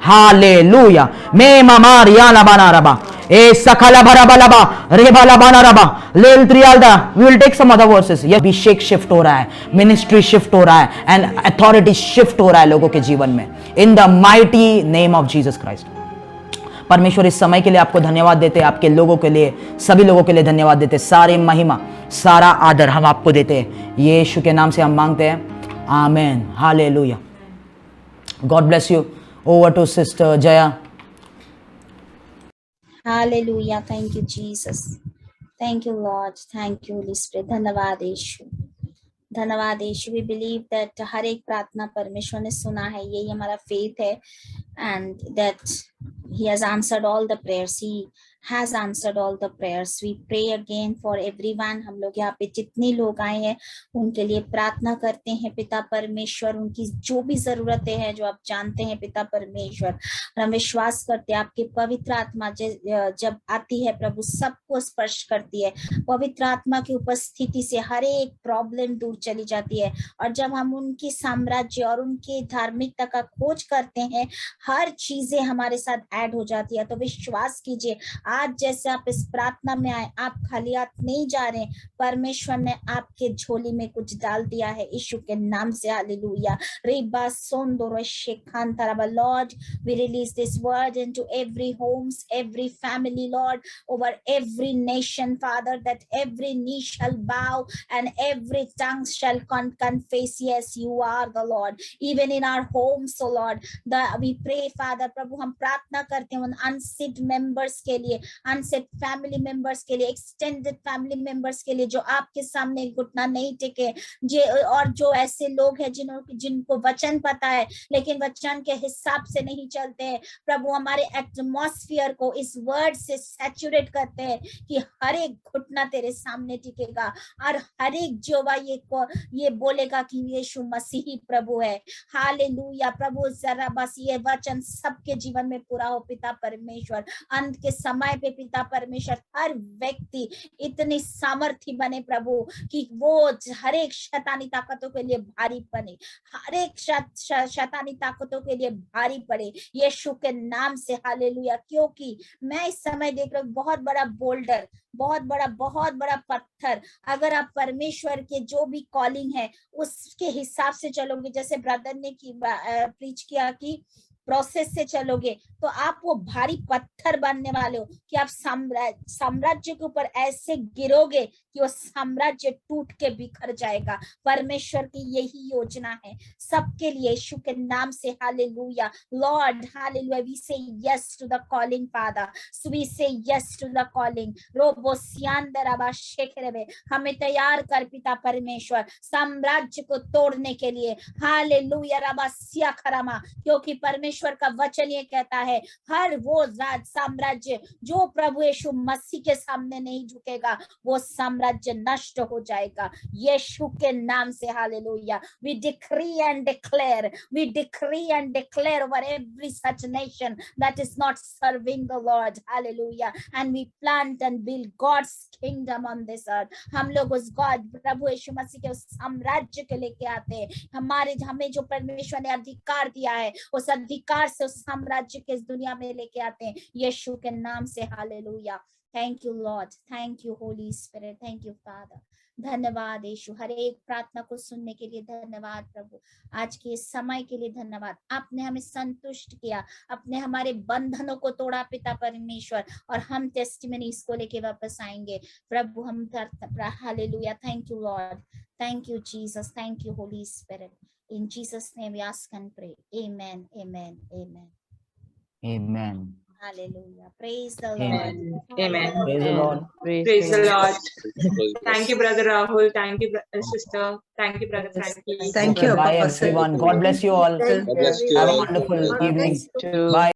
हालेलुया. मे मामारियाना बना रबा ए सकला भराबलाबा रेबाला बना रबा लेल त्रियालदा. We will take some other verses. ये अभिषेक शिफ्ट हो रहा है, मिनिस्ट्री शिफ्ट हो रहा है, एंड अथॉरिटी शिफ्ट हो रहा है लोगों के जीवन में, इन the mighty name of Jesus Christ. परमेश्वर इस समय के लिए आपको धन्यवाद देते हैं, आपके लोगों के लिए, सभी लोगों के लिए धन्यवाद देते हैं. सारे महिमा, सारा आदर हम आपको देते हैं. यीशु के नाम से हम मांगते हैं, Amen. Hallelujah. God bless you. Over to Sister Jaya. Hallelujah. Thank you, Jesus. Thank you, Lord. Thank you, Holy Spirit. धन्यवाद यीशु, धन्यवाद यीशु. We believe that हर एक प्रार्थना परमेश्वर ने सुना है, यही हमारा faith है, and that He has answered all the prayers. He has answered all the prayers. We pray again for everyone. हम लोग यहाँ पे जितने लोग आए हैं उनके लिए प्रार्थना करते हैं पिता परमेश्वर, उनकी जो भी जरूरतें हैं जो आप जानते हैं पिता परमेश्वर, हम विश्वास करते हैं आपके पवित्र आत्मा जब आती है प्रभु सबको स्पर्श करती है, पवित्र आत्मा की उपस्थिति से हर एक प्रॉब्लम दूर चली जाती है, और जब हम उनकी साम्राज्य और उनकी धार्मिकता का खोज करते हैं हर चीजें हमारे साथ ऐड हो जाती है। तो विश्वास कीजिए आज जैसे आप इस प्रार्थना में आए, आप खाली हाथ नहीं जा रहे, परमेश्वर ने आपके झोली में कुछ डाल दिया है यीशु के नाम से। हालेलुया। रिबा सोंदोर शेखान तरबा। Lord, we release this word into every homes, every family, Lord, over every nation, Father, that every knee shall bow and every tongue shall confess, yes, you are the Lord, even in our homes, so Lord, we pray, Father, प्रभु हम प्रार्थना करते हैं उन unsaved members के लिए, unsaved family members के लिए, extended family members के लिए जो आपके सामने घुटना नहीं टेके, और जो ऐसे लोग हैं जिनको वचन पता है लेकिन वचन के हिसाब से नहीं चलते हैं, प्रभु हमारे एटमॉस्फेयर को इस वर्ड से सैचुरेट करते हैं कि हर एक घुटना तेरे सामने टिकेगा और हर एक जोवा ये बोलेगा कि यीशु मसीह ही प्रभु है। हालेलुया। प्रभु जरा बस ये वचन सबके जीवन में पूरा हो पिता परमेश्वर। अंत के समय पे पिता परमेश्वर हर व्यक्ति इतनी सामर्थी बने प्रभु कि वो हर एक शैतानी ताकतों के लिए भारी बने, हर एक शैतानी ताकतों के लिए भारी पड़े यीशु के नाम से। हालेलुया। क्योंकि मैं इस समय देख रहा हूँ बहुत बड़ा बोल्डर, बहुत बड़ा पत्थर, अगर आप परमेश्वर के जो भी कॉलिंग है उसके हिसाब से चलोगे, जैसे ब्रदर ने प्रीच किया कि प्रोसेस से चलोगे तो आप वो भारी पत्थर बनने वाले हो कि आप साम्राज्य के ऊपर ऐसे गिरोगे कि वो साम्राज्य टूट के बिखर जाएगा। परमेश्वर की यही योजना है सबके लिए यीशु के नाम से। Hallelujah. Lord, hallelujah, we say yes to the calling Father, so we say yes to the calling. रोबो सियांदराबा शेखरेबे, हमें तैयार कर पिता परमेश्वर साम्राज्य को तोड़ने के लिए। हालेलुया। रबा सिया खरामा, क्योंकि परमेश्वर का वचन ये कहता है हर वो साम्राज्य जो प्रभु यीशु मसीह के सामने नहीं झुकेगा वो साम्राज्य नष्ट हो जाएगा यीशु के नाम से। Hallelujah. We decree and declare over every such nation that is not serving the Lord. Hallelujah. And we plant and build God's kingdom on this earth. हम लोग उस गॉड प्रभु यीशु मसीह के उस साम्राज्य के लेके आते हैं। हमें जो परमेश्वर ने अधिकार दिया है उस अधिकार से उस साम्राज्य के इस दुनिया में लेके आते हैं यीशु के नाम से। Hallelujah. Thank you Lord, thank you Holi spirit, thank you father. धन्यवाद यीशु, हर एक प्रार्थना को सुनने के लिए धन्यवाद प्रभु, आज के समय के लिए धन्यवाद। आपने हमें संतुष्ट किया, आपने हमारे बंधनों को तोड़ा पिता परमेश्वर, और हम टेस्टिमनीज को लेके वापस आएंगे प्रभु। हम hallelujah. Thank you Lord, thank you Jesus, thank you Holi spirit. In Jesus' name we ask and pray. Amen, amen, amen. Amen. Hallelujah. Praise the Amen. Lord. Amen. Praise the Lord. Praise the Lord. Thank you, Brother Rahul. Thank you, sister. Thank you, Brother Frankie. Thank you, Bye Apostle. everyone. God bless you all. God bless you Have a all. wonderful God evening. bless you. Bye.